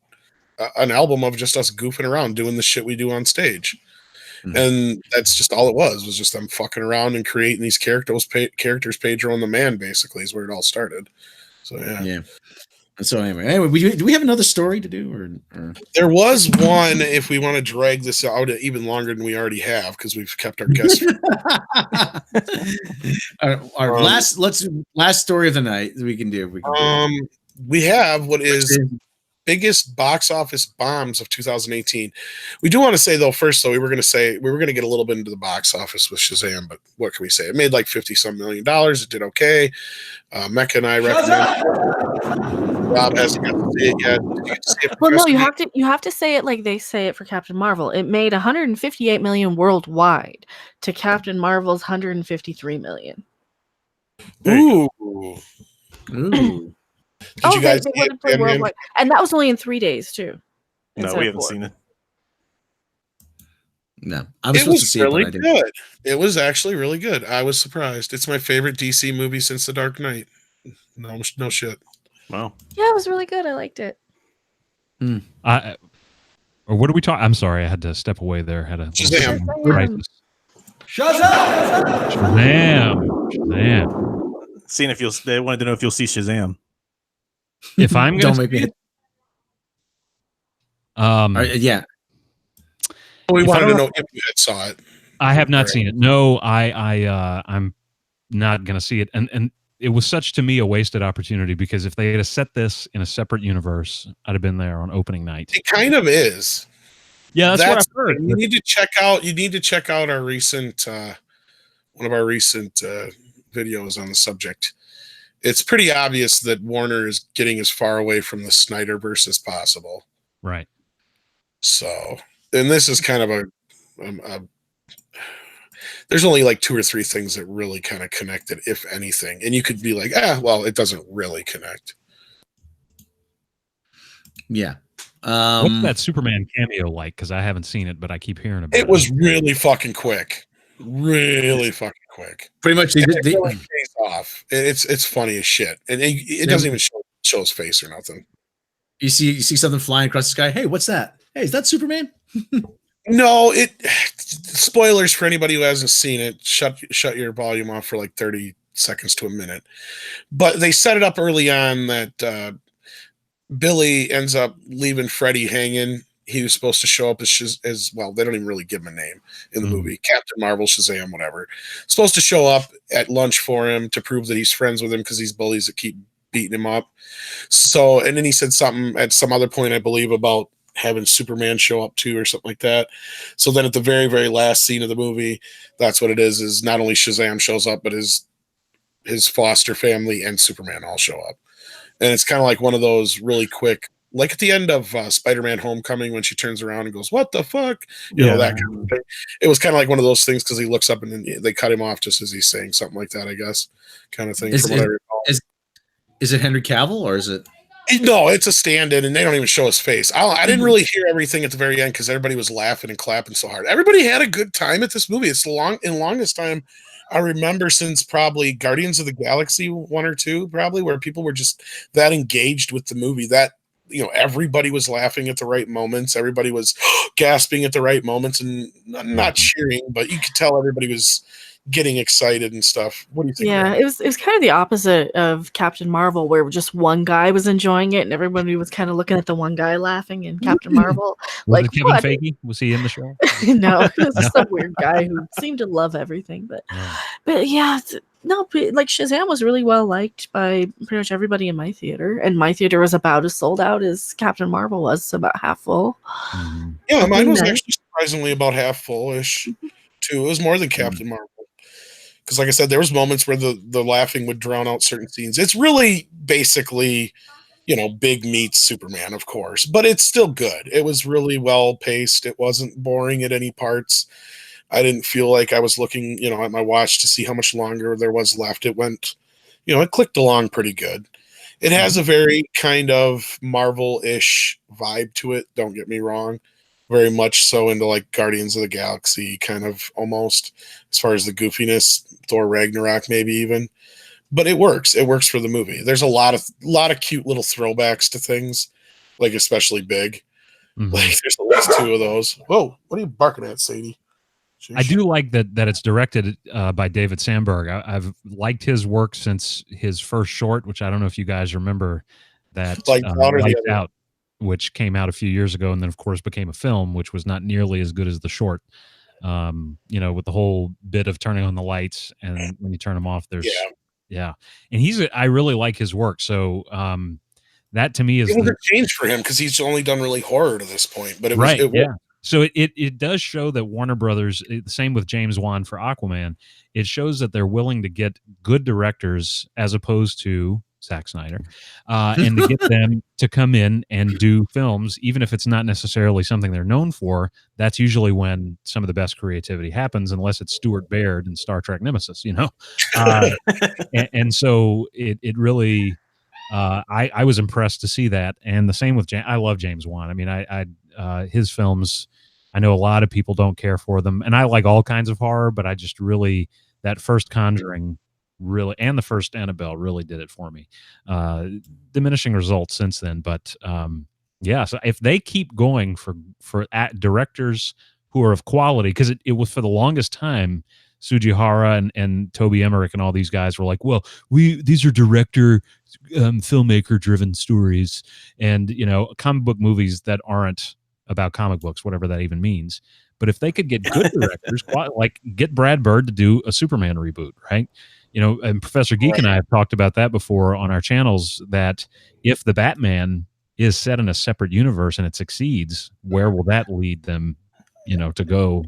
an album of just us goofing around, doing the shit we do on stage. And that's just all it was just them fucking around and creating these characters. Pedro and the Man, basically, is where it all started. So yeah. So anyway, do we have another story to do, or? There was one. If we want to drag this out even longer than we already have, because we've kept our guests. our last story of the night we can do. We have what is biggest box office bombs of 2018. We do want to say though, we were going to get a little bit into the box office with Shazam, but what can we say? It made like $50-some million. It did okay. Mecca and I recommend. Rob hasn't got to see it yet. Well, no, you have to say it like they say it for Captain Marvel. It made 158 million worldwide to Captain Marvel's 153 million. Ooh. Did you guys see it worldwide? And that was only in 3 days too. No, we haven't seen it. No, I was supposed to see really it, good. It was actually really good. I was surprised. It's my favorite DC movie since The Dark Knight. No shit. Wow. Yeah, it was really good. I liked it. Or what are we talking? I'm sorry, I had to step away there. Had a Shazam. crisis. Shazam. Seeing if they wanted to know if you'll see Shazam. If I'm going to make it, yeah. We wanted to know if you had saw it. I have not seen it. No, I'm not going to see it. And it was such to me a wasted opportunity, because if they had set this in a separate universe, I'd have been there on opening night. It kind of is. Yeah, that's what I've heard. You need to check out our recent one of our recent videos on the subject. It's pretty obvious that Warner is getting as far away from the Snyderverse as possible. Right. So, and this is kind of a there's only like 2 or 3 things that really kind of connected, if anything. And you could be like, well, it doesn't really connect. Yeah. What's that Superman cameo like? Because I haven't seen it, but I keep hearing about it. It was really fucking quick. Really fucking quick. Pretty much they really pays off. It's funny as shit. And it doesn't even show his face or nothing. You see something flying across the sky. Hey, what's that? Hey, is that Superman? No, spoilers for anybody who hasn't seen it. Shut your volume off for like 30 seconds to a minute. But they set it up early on that Billy ends up leaving Freddy hanging. He was supposed to show up as well. They don't even really give him a name in the movie. Captain Marvel, Shazam, whatever. Supposed to show up at lunch for him to prove that he's friends with him because these bullies that keep beating him up. So, and then he said something at some other point, I believe, about having Superman show up too or something like that. So then at the very, very last scene of the movie, that's what it is not only Shazam shows up, but his foster family and Superman all show up. And it's kind of like one of those really quick, like at the end of Spider-Man Homecoming when she turns around and goes, "What the fuck?" You know, that kind of thing. It was kind of like one of those things because he looks up and then they cut him off just as he's saying something like that, I guess, kind of thing. From what I recall. Is it Henry Cavill or is it? No, it's a stand-in, and they don't even show his face. I didn't really hear everything at the very end because everybody was laughing and clapping so hard. Everybody had a good time at this movie. It's longest time I remember since probably Guardians of the Galaxy 1 or 2, probably, where people were just that engaged with the movie that everybody was laughing at the right moments. Everybody was gasping at the right moments and not cheering, but you could tell everybody was getting excited and stuff. What do you think? Yeah, it was kind of the opposite of Captain Marvel, where just one guy was enjoying it and everybody was kind of looking at the one guy laughing in Captain Marvel. Was it Kevin Feige? Was he in the show? No, it was just some weird guy who seemed to love everything. But yeah, no, like Shazam was really well liked by pretty much everybody in my theater, and my theater was about as sold out as Captain Marvel was, so about half full. Yeah, mine was actually surprisingly about half full-ish too. It was more than Captain Marvel. Because, like I said, there was moments where the laughing would drown out certain scenes. It's really basically, big meets Superman, of course, but it's still good. It was really well paced. It wasn't boring at any parts. I didn't feel like I was looking, at my watch to see how much longer there was left. It went, it clicked along pretty good. It has a very kind of Marvel-ish vibe to it. Don't get me wrong. Very much so into like Guardians of the Galaxy, kind of almost as far as the goofiness, Thor Ragnarok maybe even, but it works. It works for the movie. There's a lot of cute little throwbacks to things, like especially Big. Like there's at least 2 of those. Whoa, what are you barking at, Sadie? Sheesh. I do like that it's directed by David Sandberg. I've liked his work since his first short, which I don't know if you guys remember, that Lights Out, which came out a few years ago, and then of course became a film, which was not nearly as good as the short. With the whole bit of turning on the lights, and when you turn them off, there's and I really like his work. So that to me is it was a change for him because he's only done really horror to this point. But it was So it does show that Warner Brothers, the same with James Wan for Aquaman, it shows that they're willing to get good directors as opposed to Zack Snyder, and to get them to come in and do films, even if it's not necessarily something they're known for. That's usually when some of the best creativity happens, unless it's Stuart Baird in Star Trek Nemesis, and so it really, I was impressed to see that. And the same with I love James Wan. I mean, his films, I know a lot of people don't care for them, and I like all kinds of horror, but I just really, that first Conjuring really, and the first Annabelle really did it for me. Diminishing results since then, but so if they keep going for directors who are of quality, because it was for the longest time, Sujihara and Toby Emmerich and all these guys were like, well, these are director, filmmaker driven stories, and comic book movies that aren't about comic books, whatever that even means. But if they could get good directors, like get Brad Bird to do a Superman reboot, right? And Professor Geek and I have talked about that before on our channels, that if the Batman is set in a separate universe and it succeeds, where will that lead them, to go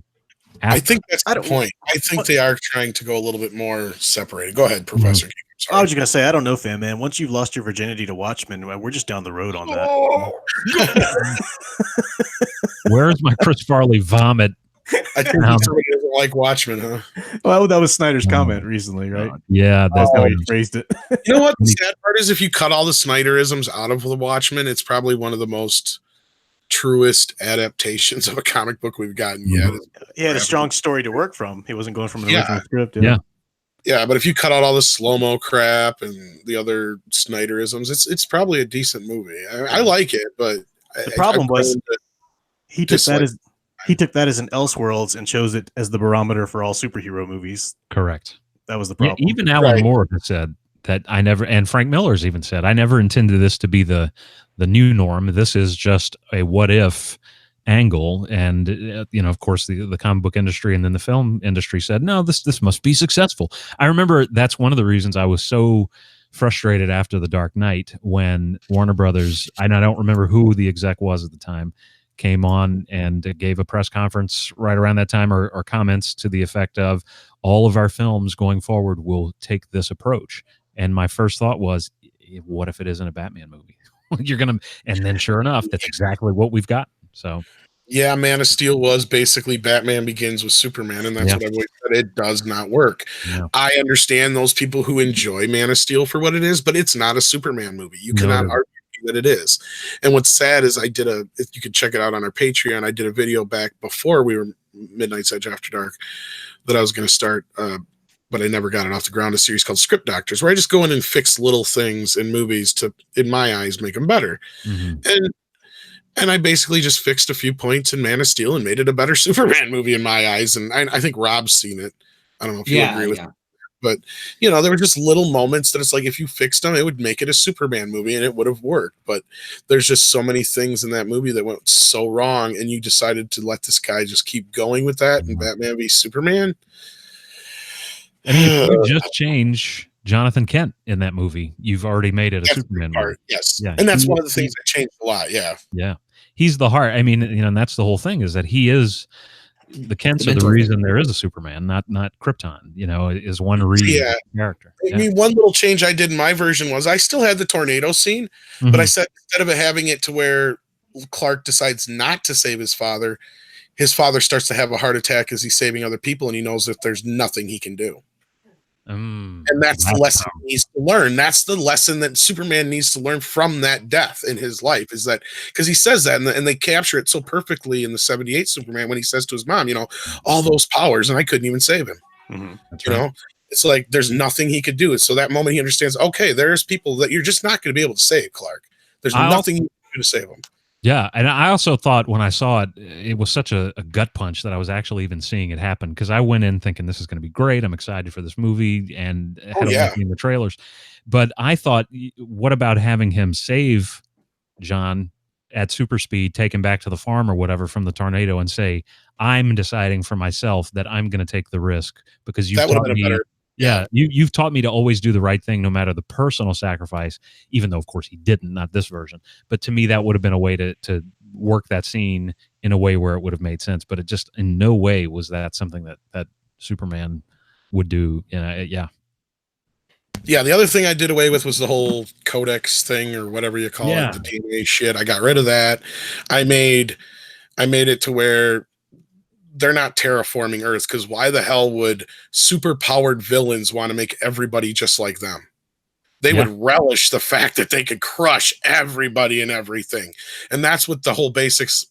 after? I think that's the point. I think they are trying to go a little bit more separated. Go ahead, Professor Geek. I was just going to say, I don't know, fan man. Once you've lost your virginity to Watchmen, we're just down the road on that. Where's my Chris Farley vomit? I think somebody doesn't like Watchmen, huh? Well, that was Snyder's comment recently, right? Yeah, that's how he phrased it. You know what? The sad part is, if you cut all the Snyderisms out of the Watchmen, it's probably one of the most truest adaptations of a comic book we've gotten yet. He had a strong story to work from. He wasn't going from an original script. Yeah, but if you cut out all the slow-mo crap and the other Snyderisms, it's probably a decent movie. I like it, but the problem was he took that as an Elseworlds and chose it as the barometer for all superhero movies. Correct. That was the problem. Yeah, even Alan Moore has said that and Frank Miller's even said, I never intended this to be the new norm. This is just a what if angle. And of course the comic book industry and then the film industry said, no, this must be successful. I remember that's one of the reasons I was so frustrated after The Dark Knight, when Warner Brothers, and I don't remember who the exec was at the time, came on and gave a press conference right around that time, or comments to the effect of, all of our films going forward will take this approach. And my first thought was, what if it isn't a Batman movie? And then sure enough, that's exactly what we've got. So Yeah, Man of Steel was basically Batman Begins with Superman, and that's what I've always said. It does not work. Yeah. I understand those people who enjoy Man of Steel for what it is, but it's not a Superman movie. You cannot argue that it is. And what's sad is you could check it out on our Patreon. I did a video back before we were Midnight's Edge After Dark that I was going to start, but I never got it off the ground, a series called Script Doctors, where I just go in and fix little things in movies to, in my eyes, make them better. And I basically just fixed a few points in Man of Steel and made it a better Superman movie in my eyes. And I think Rob's seen it. I don't know if you agree with me. But, you know, there were just little moments that it's like, if you fixed them, it would make it a Superman movie and it would have worked. But there's just so many things in that movie that went so wrong. And you decided to let this guy just keep going with that and Batman v Superman. And if you just change Jonathan Kent in that movie, you've already made it a Superman movie. Yes. Yeah. And that's one of the things that changed a lot. Yeah. Yeah. He's the heart. I mean, you know, and that's the whole thing, is that he is the Kents are the reason there is a Superman, not Krypton, you know, is one reason character. I mean, one little change I did in my version was I still had the tornado scene, but I said, instead of having it to where Clark decides not to save his father starts to have a heart attack as he's saving other people, and he knows that there's nothing he can do. And that's the lesson he needs to learn. That's the lesson that Superman needs to learn from that death in his life, is that, because he says that, and they capture it so perfectly in the 78 Superman when he says to his mom, you know, all those powers, and I couldn't even save him. You know, it's like there's nothing he could do. So that moment he understands, okay, there's people that you're just not going to be able to save, Clark. There's nothing you can do to save them. Yeah, and I also thought when I saw it, it was such a gut punch that I was actually even seeing it happen, because I went in thinking this is going to be great. I'm excited for this movie and had looking the trailers. But I thought, what about having him save John at super speed, take him back to the farm or whatever from the tornado, and say, I'm deciding for myself that I'm going to take the risk because you've taught me. You've taught me to always do the right thing, no matter the personal sacrifice, even though, of course, he didn't, not this version. But to me, that would have been a way to work that scene in a way where it would have made sense. But it just in no way was that something that Superman would do. Yeah. The other thing I did away with was the whole codex thing, or whatever you call it, the DNA shit. I got rid of that. I made it to where they're not terraforming Earth, because why the hell would super powered villains want to make everybody just like them? They would relish the fact that they could crush everybody and everything. And that's what the whole basis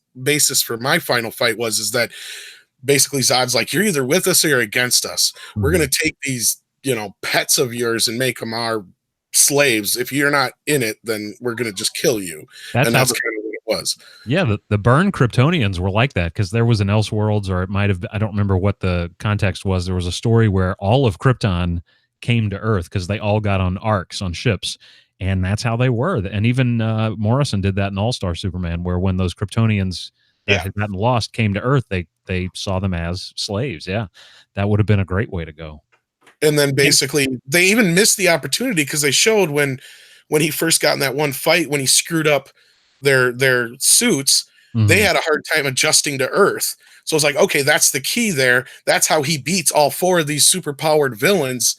for my final fight was, is that basically Zod's like, you're either with us or you're against us. We're going to take these, you know, pets of yours and make them our slaves. If you're not in it, then we're going to just kill you. That's kind of what it was. Yeah, the burn Kryptonians were like that, because there was an Elseworlds, or it might have, I don't remember what the context was. There was a story where all of Krypton came to Earth because they all got on arcs, on ships, and that's how they were. And even Morrison did that in All-Star Superman, where when those Kryptonians that had gotten lost came to Earth, they saw them as slaves. Yeah, that would have been a great way to go. And then basically they even missed the opportunity, because they showed when he first got in that one fight, when he screwed up their suits, they had a hard time adjusting to Earth. So it's like, okay, that's the key there. That's how he beats all four of these super powered villains,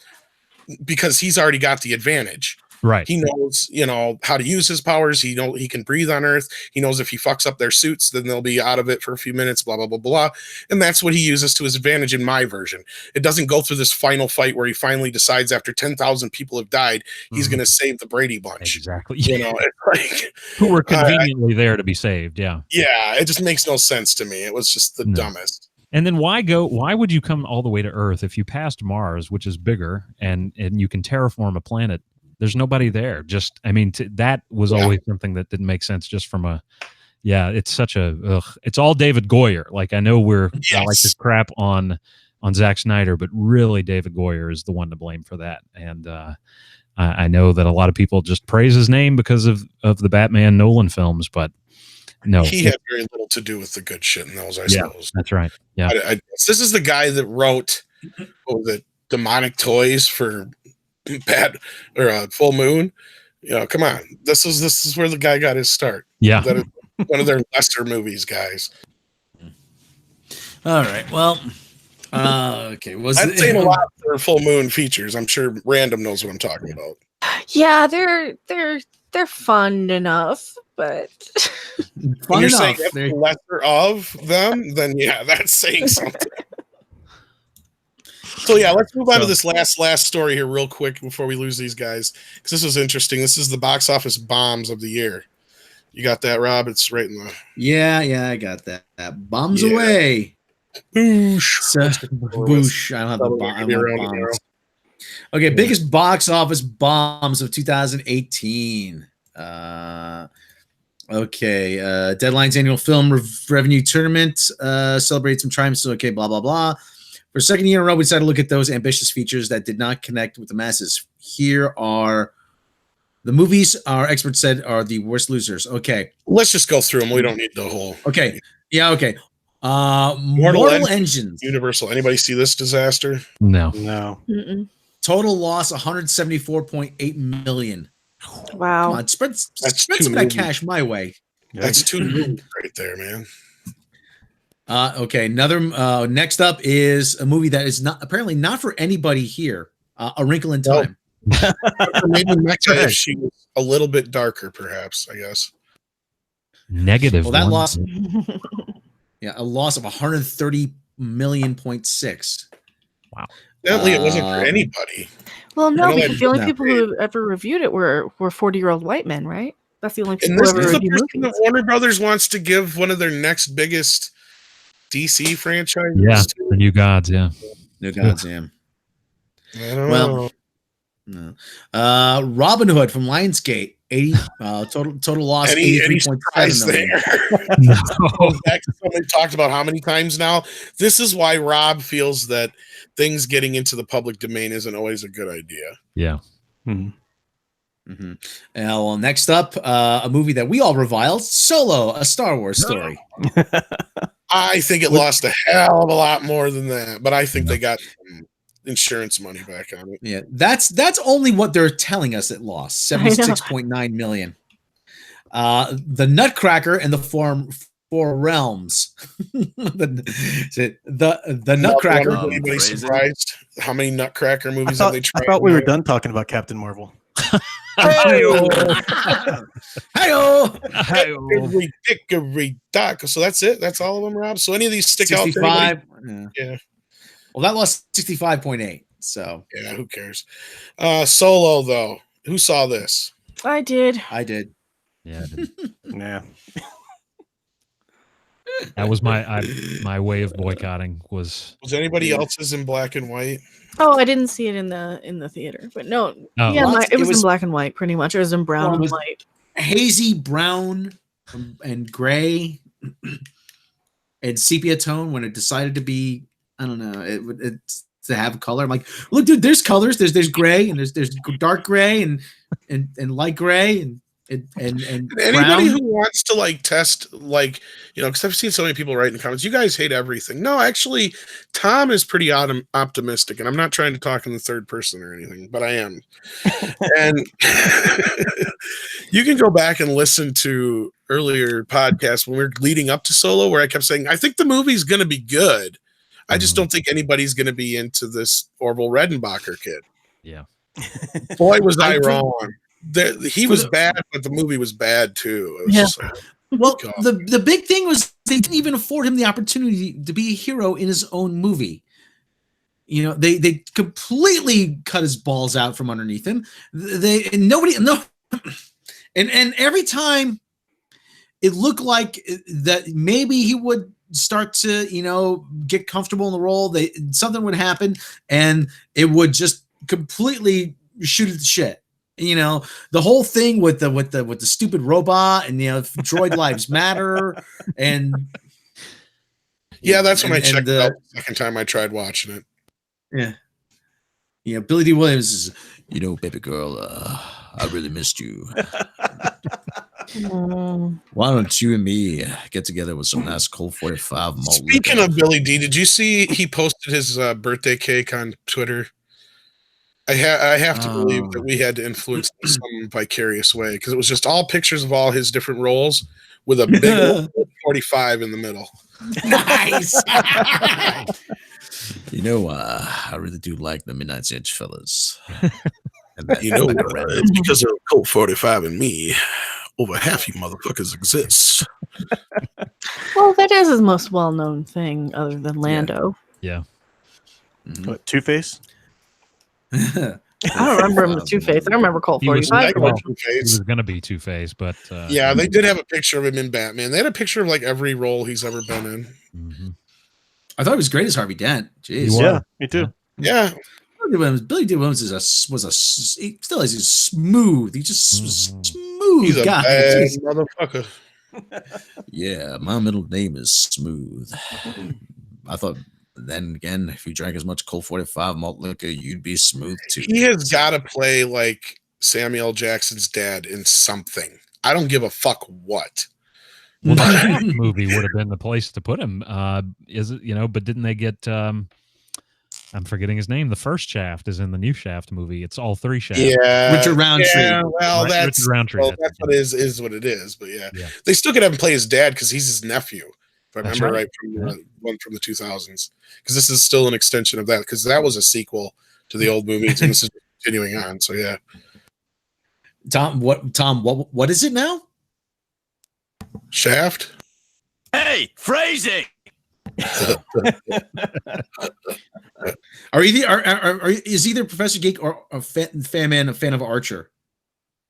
because he's already got the advantage. Right. He knows, you know, how to use his powers. He can breathe on Earth. He knows if he fucks up their suits, then they'll be out of it for a few minutes, blah, blah, blah, blah. And that's what he uses to his advantage in my version. It doesn't go through this final fight where he finally decides after 10,000 people have died, he's going to save the Brady Bunch. Exactly. You know, like, who were conveniently there to be saved. Yeah. Yeah. It just makes no sense to me. It was just the dumbest. And then why would you come all the way to Earth if you passed Mars, which is bigger, and you can terraform a planet? There's nobody there. Just, I mean, that was always something that didn't make sense, just from it's such it's all David Goyer. Like, I know I like to crap on Zack Snyder, but really David Goyer is the one to blame for that. And I know that a lot of people just praise his name because of the Batman Nolan films, but no. He had very little to do with the good shit in those, I suppose. That's right. Yeah. This is the guy that wrote the demonic toys for Full Moon. You know, come on. This is where the guy got his start. Yeah. That is one of their lesser movies, guys. All right. Well, okay. I'd say a lot for Full Moon features. I'm sure Random knows what I'm talking about. Yeah, they're fun enough, but Fun you're enough. saying that's the lesser of them, then yeah, that's saying something. So yeah, let's move on to this last story here real quick before we lose these guys, because this was interesting. This is the box office bombs of the year. You got that, Rob? It's right in the... Yeah, I got that. Bombs away. Boosh. Boosh. I don't have the bombs. Okay, biggest box office bombs of 2018. Deadline's annual film revenue tournament celebrates some triumphs. Okay, blah, blah, blah. For a second year in a row, we decided to look at those ambitious features that did not connect with the masses. Here are the movies our experts said are the worst losers. Okay. Let's just go through them. We don't need the whole. Okay. Yeah, okay. Mortal Engines. Universal. Anybody see this disaster? No. Mm-mm. Total loss, $174.8 million. Wow. Come on, spread some of that cash my way. That's 2 movies right there, man. Okay, another next up is a movie that is apparently not for anybody here. A Wrinkle in Time. Maybe Mecca if she was a little bit darker, perhaps, I guess. Negative. Well, that 1. loss. Yeah, a loss of 130.6 million. Wow. Evidently, it wasn't for anybody. Well, no, because the only people who ever reviewed it were 40-year-old white men, right? That's the only people who ever reviewed movies. That Warner Brothers wants to give one of their next biggest DC franchises. Yeah, the New Gods, yeah. New Gods, yeah. I don't know. No. Robin Hood from Lionsgate, 80 total loss, 83.7 million. No. Somebody talked about how many times now. This is why Rob feels that things getting into the public domain isn't always a good idea. Yeah. Well, next up, a movie that we all reviled, Solo, a Star Wars story. I think it lost a hell of a lot more than that, but I think they got some insurance money back on it. Yeah, that's only what they're telling us it lost, 76.9 million. The Nutcracker and the Four Realms. the Nutcracker. Anybody surprised how many Nutcracker movies have they tried? I thought we were done talking about Captain Marvel. Hickory dock. So that's it. That's all of them, Rob. So any of these stick 65, out? Yeah. Well, that lost 65.8. So yeah, who cares? Solo though. Who saw this? I did. Yeah. Yeah. That was my way of boycotting. Was anybody else's in black and white? Oh, I didn't see it in the theater, but no. Yeah, it was in black and white, pretty much. It was in brown and white, hazy brown and gray and sepia tone. When it decided to be, I don't know, it's to have color. I'm like, look, dude, there's colors. There's gray and there's dark gray and light gray and anybody who wants to like test, like, you know, because I've seen so many people write in the comments, you guys hate everything. No, actually, Tom is pretty optimistic, and I'm not trying to talk in the third person or anything, but I am. And you can go back and listen to earlier podcasts when we were leading up to Solo, where I kept saying, I think the movie's going to be good. I just don't think anybody's going to be into this Orville Redenbacher kid. Yeah. Boy, was I wrong. He was bad, but the movie was bad too. It was just like, well, the big thing was they didn't even afford him the opportunity to be a hero in his own movie. You know, they completely cut his balls out from underneath him. And every time it looked like that maybe he would start to, you know, get comfortable in the role, something would happen and it would just completely shoot at the shit. You know, the whole thing with the stupid robot and, you know, droid lives matter. And yeah, that's when I checked it out the second time I tried watching it. Yeah. Yeah. Billy D. Williams is, you know, baby girl, I really missed you. Why don't you and me get together with some nice Colt 45 malt? Speaking of Billy D, did you see he posted his birthday cake on Twitter? I have to believe that we had to influence him some vicarious way, because it was just all pictures of all his different roles with a big 45 in the middle. Nice. You know, I really do like the Midnight's Edge fellas. You know, it's because of Colt 45 and me. over half you motherfuckers exist. Well, that is his most well-known thing, other than Lando. Yeah. What, Two-Face? I don't remember him as Two-Face. I remember Colt He was 45. Well, He was going to be Two-Face, but yeah, they did have a picture of him in Batman. They had a picture of like every role he's ever been in. Mm-hmm. I thought he was great as Harvey Dent. Jeez. Yeah, me too. Yeah. Billy Dee Williams he still is smooth. He's just smooth He's a guy. bad Jeez. motherfucker. Yeah, my middle name is Smooth. I thought then again, if you drank as much Colt 45 malt liquor, you'd be smooth too. He has got to play like Samuel L. Jackson's dad in something. I don't give a fuck what. Well, the Shaft movie would have been the place to put him. Is it, but didn't they get I'm forgetting his name. The first Shaft is in the new Shaft movie. It's all three Shafts. Yeah. Richard Roundtree. Yeah, well, that's Richard Roundtree. Well, that's what is what it is. But yeah. Yeah. They still could have him play his dad because he's his nephew. If I That's remember right. from one from the 2000s. Because this is still an extension of that. Because that was a sequel to the old movies, and this is continuing on. So yeah. Tom, what is it now? Shaft. Hey, phrasing. Is either Professor Geek or a fan man a fan of Archer?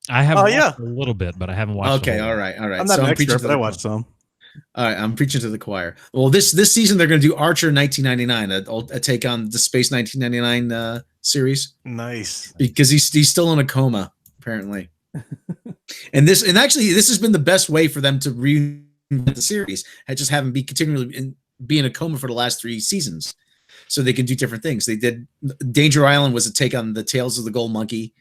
I have watched yeah. a little bit, but I haven't watched. Okay, the whole all right. I'm not an expert, but I watched some. All right, I'm preaching to the choir. Well, this season they're going to do Archer 1999, a take on the Space 1999 series. Nice. Because he's still in a coma apparently. and actually this has been the best way for them to reinvent the series. Had just have him be continually be in a coma for the last 3 seasons, so they can do different things. They did Danger Island was a take on the Tales of the Gold Monkey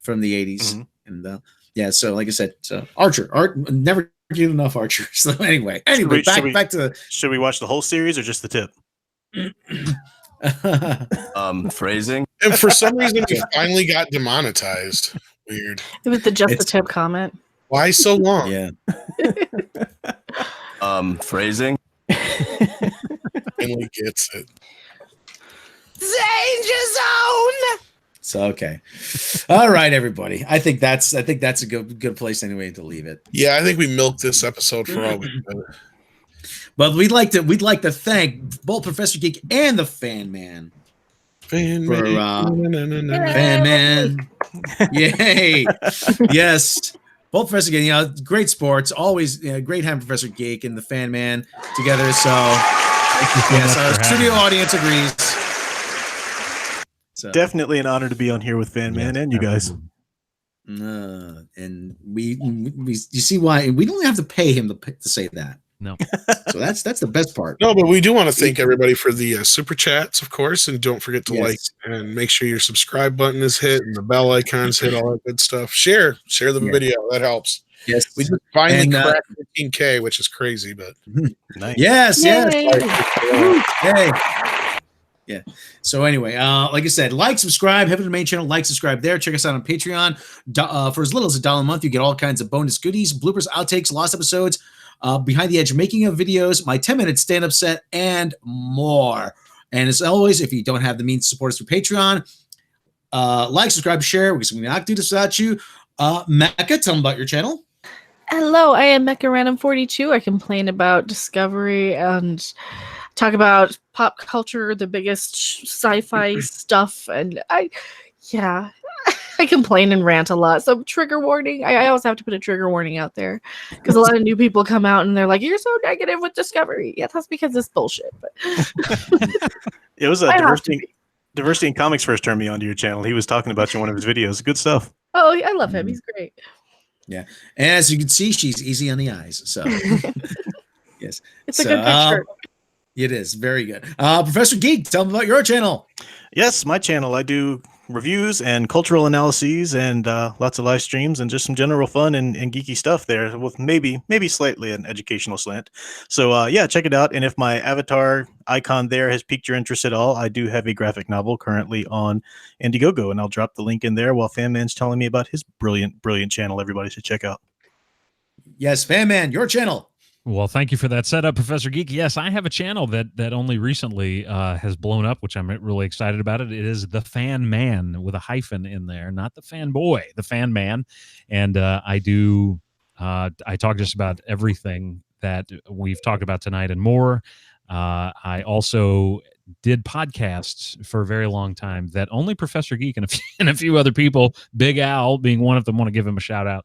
from the 80s, and yeah. So like I said, so Archer, never get enough Archer. So anyway, back to. Should we watch the whole series or just the tip? Phrasing. And for some reason, he finally got demonetized. Weird. It was the tip comment. Why so long? Yeah. Phrasing. Finally gets it. Danger zone. So okay, all right, everybody. I think that's a good place anyway to leave it. Yeah, I think we milked this episode for all we could. But we'd like to thank both Professor Geek and the Fan Man. Fan Man. Yay. Yes. Both Professor Geek, great sports, always great having Professor Geek and the Fan Man together. So yes, our studio audience agrees. So. Definitely an honor to be on here with Fan Man and you guys. And we you see why we don't have to pay him to say that. No. So that's the best part. No, but we do want to thank everybody for the super chats, of course, and don't forget to like and make sure your subscribe button is hit and the bell icon's hit, all that good stuff. Share the video. That helps. Yes. We just finally cracked 15K, which is crazy, but nice. Yes. Yay. Hey. Yeah. So anyway, like I said, like, subscribe, head to the main channel, like, subscribe there. Check us out on Patreon. For as little as $1 a month, you get all kinds of bonus goodies, bloopers, outtakes, lost episodes, behind the edge making of videos, my 10-minute stand-up set, and more. And as always, if you don't have the means to support us through Patreon, like, subscribe, share, because we cannot do this without you. Mecca, tell them about your channel. Hello, I am Mecha Random 42. I complain about Discovery and talk about pop culture, the biggest sci-fi stuff, and I complain and rant a lot. So trigger warning. I always have to put a trigger warning out there because a lot of new people come out and they're like, "You're so negative with Discovery." Yeah, that's because it's bullshit. But it was a diversity in comics first turned me onto your channel. He was talking about you in one of his videos. Good stuff. Oh, I love him. He's great. Yeah, and as you can see, she's easy on the eyes. So yes, it's a good picture. It is very good. Professor Geek, tell them about your channel. Yes, my channel. I do reviews and cultural analyses and lots of live streams and just some general fun and geeky stuff there with maybe slightly an educational slant. So yeah, check it out. And if my avatar icon there has piqued your interest at all, I do have a graphic novel currently on Indiegogo, and I'll drop the link in there while Fan Man's telling me about his brilliant channel everybody should check out. Yes, Fan Man, your channel. Well, thank you for that setup, Professor Geek. Yes, I have a channel that only recently has blown up, which I'm really excited about. It is the Fan Man with a hyphen in there, not the Fanboy, the Fan Man. And I do I talk just about everything that we've talked about tonight and more. I also did podcasts for a very long time that only Professor Geek and a few other people, Big Al being one of them, want to give him a shout out,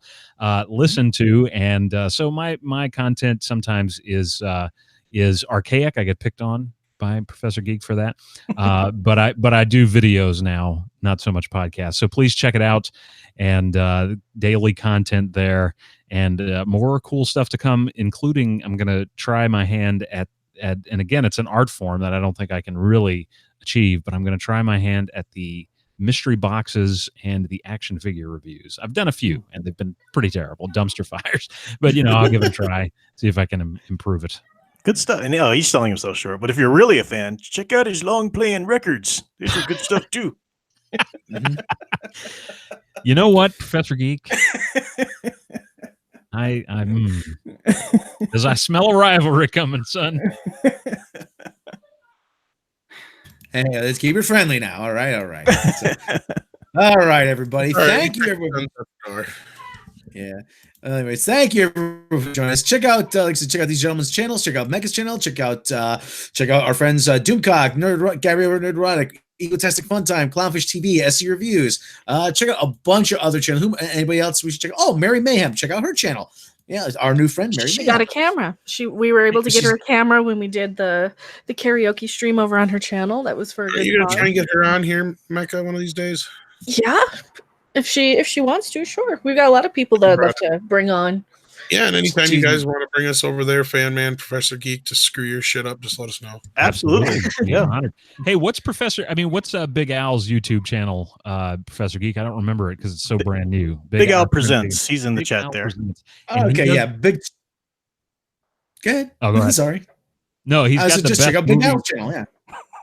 listen to. And so my content sometimes is archaic. I get picked on by Professor Geek for that. But I do videos now, not so much podcasts. So please check it out, and daily content there, and more cool stuff to come, including I'm going to try my hand at, and again, it's an art form that I don't think I can really achieve, but I'm going to try my hand at the mystery boxes and the action figure reviews. I've done a few, and they've been pretty terrible, dumpster fires. But I'll give it a try, see if I can improve it. Good stuff. And he's selling himself short. But if you're really a fan, check out his long playing records. There's some good stuff too. You know what, Professor Geek? Does I smell a rivalry coming, son? Hey, let's keep it friendly now. All right. So, all right, everybody. Thank you, everyone. Yeah. Anyways, thank you everyone for joining us. Check out, check out these gentlemen's channels. Check out Mecha's channel. Check out our friends Doomcock, Gabriel Nerdrotic, Egotastic Fun Time, Clownfish TV, SC Reviews. Check out a bunch of other channels. Anybody else we should check out? Oh, Mary Mayhem. Check out her channel. Yeah, our new friend Mary. She got a camera. We were able to get her a camera when we did the karaoke stream over on her channel. That was for a good Are you gonna cause. try and get her on here, Mecca, one of these days? Yeah, if she wants to, sure. We've got a lot of people that I'd love to bring on. Yeah, and anytime you guys want to bring us over there, Fan Man, Professor Geek, to screw your shit up, just let us know. Absolutely. Yeah. Honored. Hey, what's Big Al's YouTube channel, Professor Geek? I don't remember it because it's so brand new. Big Al Presents. He's in the chat there. Okay, yeah. Big. Go ahead. Oh, go ahead. Sorry. No, he's got the just best check out Big Al's channel. Yeah.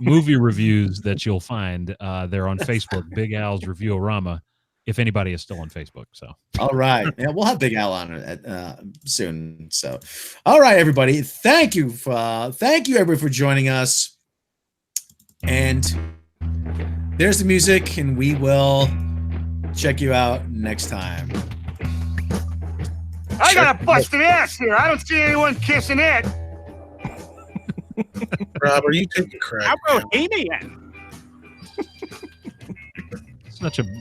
movie reviews that you'll find. They're on Facebook. Big Al's Review-orama. If anybody is still on Facebook, so all right, yeah, we'll have Big Al on soon. So, all right, everybody, thank you, everybody, for joining us. And there's the music, and we will check you out next time. I got a busted ass here. I don't see anyone kissing it. Rob, are you taking crack? I'm bohemian.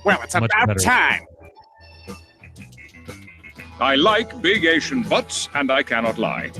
Well, it's about time. I like big Asian butts, and I cannot lie.